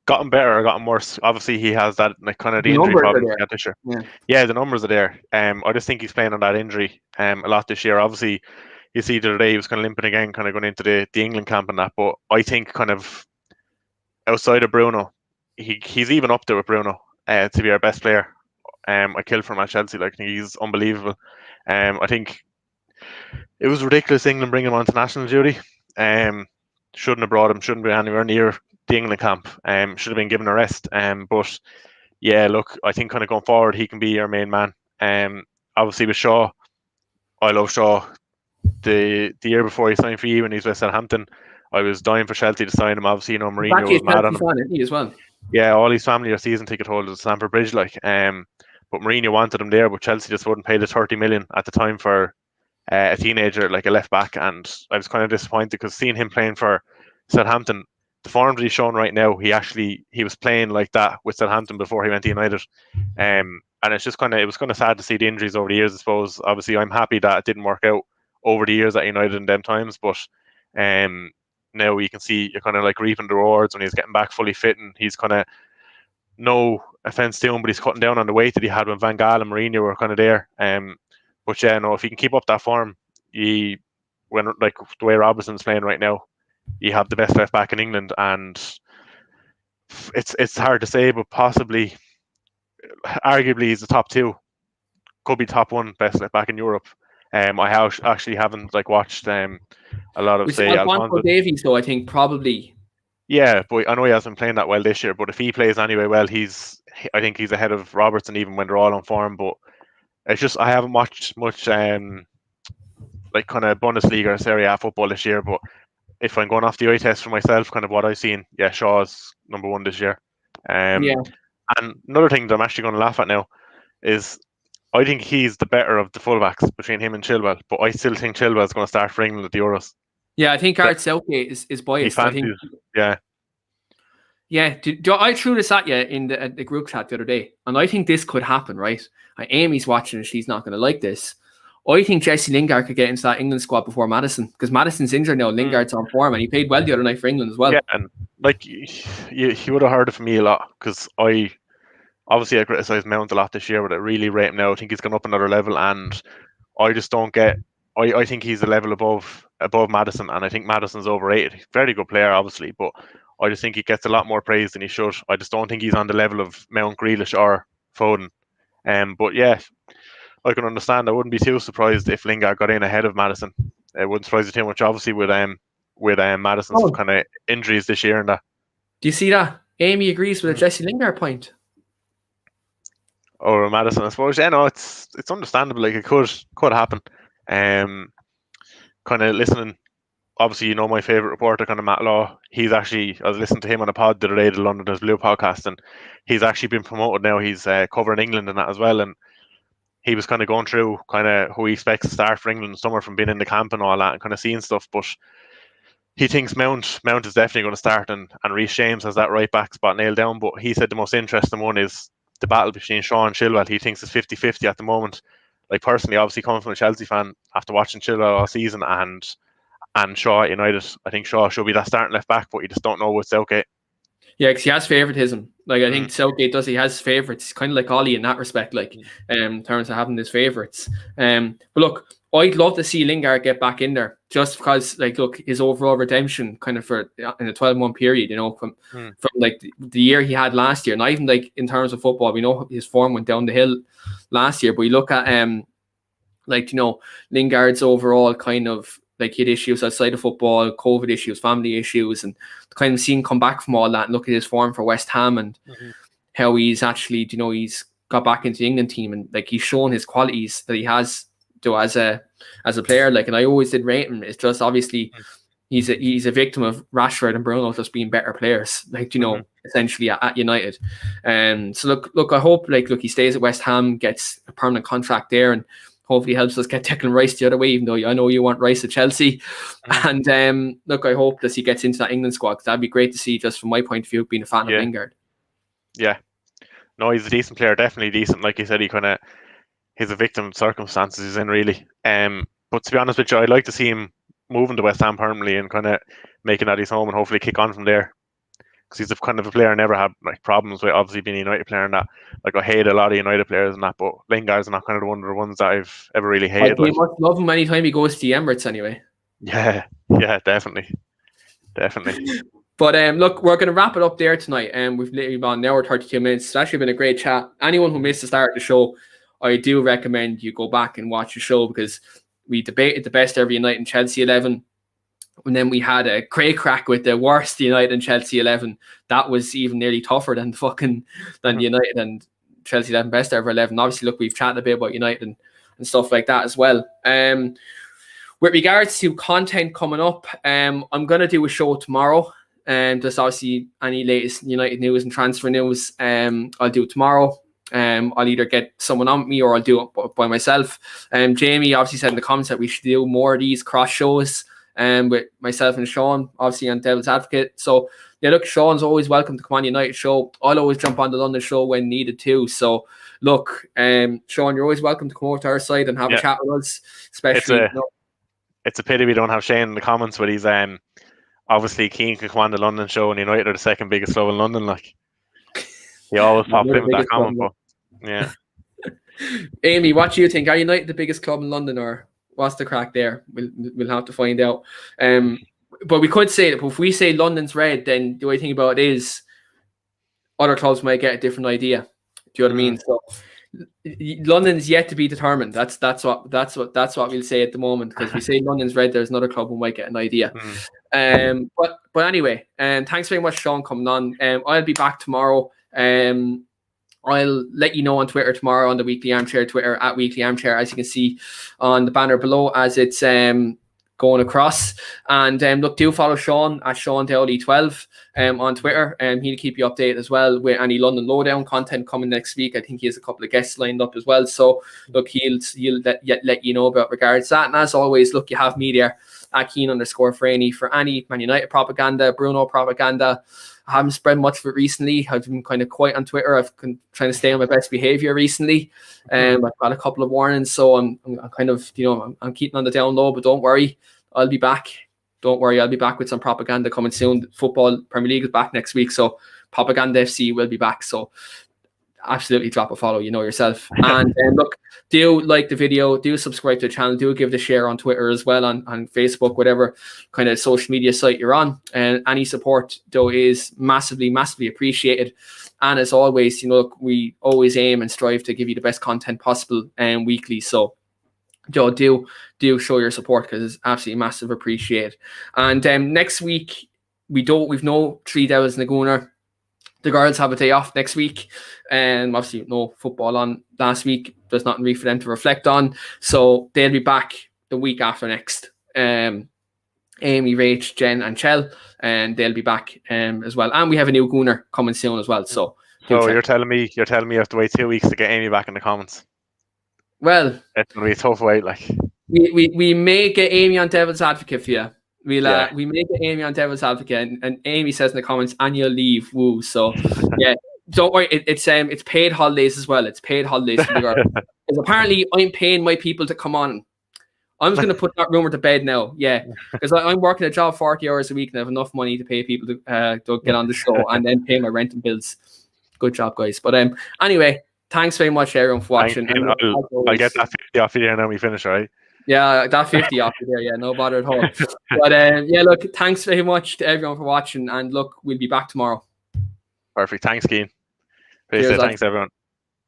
gotten better or gotten worse. Obviously, he has that kind of the injury problem this year. Yeah, the numbers are there. I just think he's playing on that injury a lot this year. Obviously, you see the other day he was kind of limping again, kind of going into the England camp and that. But I think kind of outside of Bruno, he's even up there with Bruno to be our best player. I killed for him at Chelsea. He's unbelievable. I think it was ridiculous England bringing him onto national duty. Shouldn't have brought him. Shouldn't be anywhere near the England camp. Should have been given a rest. But yeah, look, I think kind of going forward, he can be our main man. Obviously with Shaw, I love Shaw. The year before he signed for you when he was with Southampton, I was dying for Chelsea to sign him. Obviously, Mourinho was mad on him. As well. Yeah, all his family are season ticket holders at Stamford Bridge, but Mourinho wanted him there, but Chelsea just wouldn't pay the 30 million at the time for a teenager, like a left back, and I was kind of disappointed because seeing him playing for Southampton, the form that he's shown right now, he was playing like that with Southampton before he went to United, and it's just it was kind of sad to see the injuries over the years. I suppose obviously I'm happy that it didn't work out over the years at United in them times, but now you can see you're kind of reaping the rewards when he's getting back fully fit, and he's kind of, no offense to him, but he's cutting down on the weight that he had when Van Gaal and Mourinho were kind of there. But yeah, no, if he can keep up that form, the way Robertson's playing right now, you have the best left back in England, and it's hard to say, but possibly, arguably, he's the top two, could be top one best left back in Europe. I actually haven't watched a lot of Alphonso Davies, though. I think probably. Yeah, but I know he hasn't been playing that well this year. But if he plays anyway well, I think he's ahead of Robertson even when they're all on form. But it's just I haven't watched much kind of Bundesliga or Serie A football this year. But if I'm going off the eye test for myself, kind of what I've seen, yeah, Shaw's number one this year. And another thing that I'm actually going to laugh at now is I think he's the better of the fullbacks between him and Chilwell, but I still think Chilwell's going to start for England at the Euros. Yeah, I think Gareth Southgate is biased. I think. Yeah. Yeah, I threw this at you in the group chat the other day, and I think this could happen, right? Amy's watching, and she's not going to like this. I think Jesse Lingard could get into that England squad before Maddison, because Maddison's injured now. Lingard's on form, and he played well the other night for England as well. Yeah, and you would have heard it from me a lot, because I criticised Mount a lot this year, but I really rate him now. I think he's gone up another level, and I just don't get. I think he's a level above Maddison, and I think Maddison's overrated. Very good player, obviously, but I just think he gets a lot more praise than he should. I just don't think he's on the level of Mount, Grealish, or Foden. But yeah, I can understand. I wouldn't be too surprised if Lingard got in ahead of Maddison. It wouldn't surprise me too much, obviously, with Maddison's kind of injuries this year and that. Do you see that? Amy agrees with a Jesse Lingard point. Or Maddison, I suppose. Yeah, no, it's understandable. Like, it could happen. Kind of listening. Obviously, you know my favourite reporter, kind of Matt Law. He's actually, I was listening to him on a pod the other day, the London Blue podcast, and he's actually been promoted now. He's covering England and that as well, and he was kind of going through kind of who he expects to start for England in summer from being in the camp and all that, and kind of seeing stuff. But he thinks Mount is definitely going to start, and Reece James has that right back spot nailed down. But he said the most interesting one is the battle between Shaw and Chilwell. He thinks it's 50-50 at the moment. Like, personally, obviously coming from a Chelsea fan, after watching Chilwell all season and Shaw at United, I think Shaw should be that starting left back, but you just don't know with Southgate. Yeah, because he has favouritism. Like, I think Southgate does. He has favourites. He's kind of like Ollie in that respect, like, in terms of having his favourites. But look, I'd love to see Lingard get back in there, just because, like, look, his overall redemption kind of for in a 12-month period, you know, from like the year he had last year. Not even like in terms of football, we know his form went down the hill last year, but you look at like, you know, Lingard's overall kind of, like, he had issues outside of football, COVID issues, family issues, and kind of seeing come back from all that and look at his form for West Ham and how he's actually, you know, he's got back into the England team, and like he's shown his qualities that he has as a player. Like, and I always did rate him. It's just obviously he's a victim of Rashford and Bruno just being better players, like, you know, essentially at United. So look, I hope he stays at West Ham, gets a permanent contract there, and hopefully helps us get Declan Rice the other way, even though I know you want Rice at Chelsea. And look, I hope that he gets into that England squad, because that'd be great to see, just from my point of view, being a fan of Lingard. Yeah. No, he's a decent player, definitely decent. Like you said, he's a victim of circumstances he's in, really. But to be honest with you, I'd like to see him moving to West Ham permanently and kind of making that his home and hopefully kick on from there. Because he's a kind of a player I never had like problems with, obviously being a United player and that. Like, I hate a lot of United players and that, but Lingard's not kind of one of the ones that I've ever really hated. You must love him anytime he goes to the Emirates anyway. Yeah, definitely. But look, we're going to wrap it up there tonight. We've literally been an hour 32 minutes. It's actually been a great chat. Anyone who missed the start of the show, I do recommend you go back and watch the show, because we debated the best ever United and Chelsea 11. And then we had a great crack with the worst United and Chelsea 11. That was even nearly tougher than the United and Chelsea 11 best ever 11. Obviously, look, we've chatted a bit about United and stuff like that as well. With regards to content coming up, I'm going to do a show tomorrow. Just obviously any latest United news and transfer news, I'll do it tomorrow. I'll either get someone on me or I'll do it by myself. Jamie obviously said in the comments that we should do more of these cross shows. With myself and Sean, obviously on Devils Advocate. So yeah, look, Sean's always welcome to come on United show. I'll always jump on the London show when needed too. So look, Sean, you're always welcome to come over to our side and have a chat with us. Especially, it's a pity we don't have Shane in the comments, but he's obviously keen to come on the London show, and United are the second biggest club in London. Like, he always pops in with that comment, but yeah. Amy, what do you think? Are United the biggest club in London, or what's the crack there? We'll have to find out. But we could say that if we say London's red, then the way I think about it is other clubs might get a different idea. Do you know what I mean? So London's yet to be determined. That's what we'll say at the moment, because if we say London's red, there's another club who might get an idea. But anyway, thanks very much, Sean, coming on. I'll be back tomorrow. I'll let you know on Twitter tomorrow, on the Weekly Armchair Twitter, at Weekly Armchair, as you can see on the banner below as it's going across. And look, do follow Sean at SeanDowley12 on Twitter. He'll keep you updated as well with any London Lowdown content coming next week. I think he has a couple of guests lined up as well. So look, he'll let you know about regards to that. And as always, look, you have me there at Keane_Franey for any Man United propaganda, Bruno propaganda. I haven't spread much of it recently. I've been kind of quiet on Twitter. I've been trying to stay on my best behavior recently. I've got a couple of warnings, so I'm kind of, I'm keeping on the down low, but don't worry, I'll be back. Don't worry, I'll be back with some propaganda coming soon. Football Premier League is back next week, so Propaganda FC will be back. So absolutely drop a follow, you know yourself. And look, do like the video, do subscribe to the channel, do give the share on Twitter as well, on Facebook, whatever kind of social media site you're on. And any support, though, is massively, massively appreciated. And as always, you know, look, we always aim and strive to give you the best content possible weekly. So Joe, do show your support, because it's absolutely massive appreciated. And next week we've no 3 Devils in the Gooner. The girls have a day off next week, and obviously no football on last week. There's nothing really for them to reflect on, so they'll be back the week after next. Amy, Rach, Jen, and Chell, and they'll be back as well. And we have a new Gooner coming soon as well. So you're telling me you have to wait 2 weeks to get Amy back in the comments? Well, it's gonna be a tough wait. Like we may get Amy on Devils Advocate for you. We may get Amy on Devils Advocate, and Amy says in the comments, annual leave, woo. So yeah, don't worry. It's paid holidays as well. It's paid holidays for the girl. Because apparently I'm paying my people to come on. I'm just going to put that rumor to bed now. Yeah, because I'm working a job 40 hours a week and I have enough money to pay people to get on the show and then pay my rent and bills. Good job, guys. But anyway, thanks very much, everyone, for watching. I'll get that 50 off you there now we finish, all right? Yeah, that 50 off you there. Yeah, no bother at all. But yeah, look, thanks very much to everyone for watching. And look, we'll be back tomorrow. Perfect. Thanks, Keane. Appreciate it. Thanks, everyone.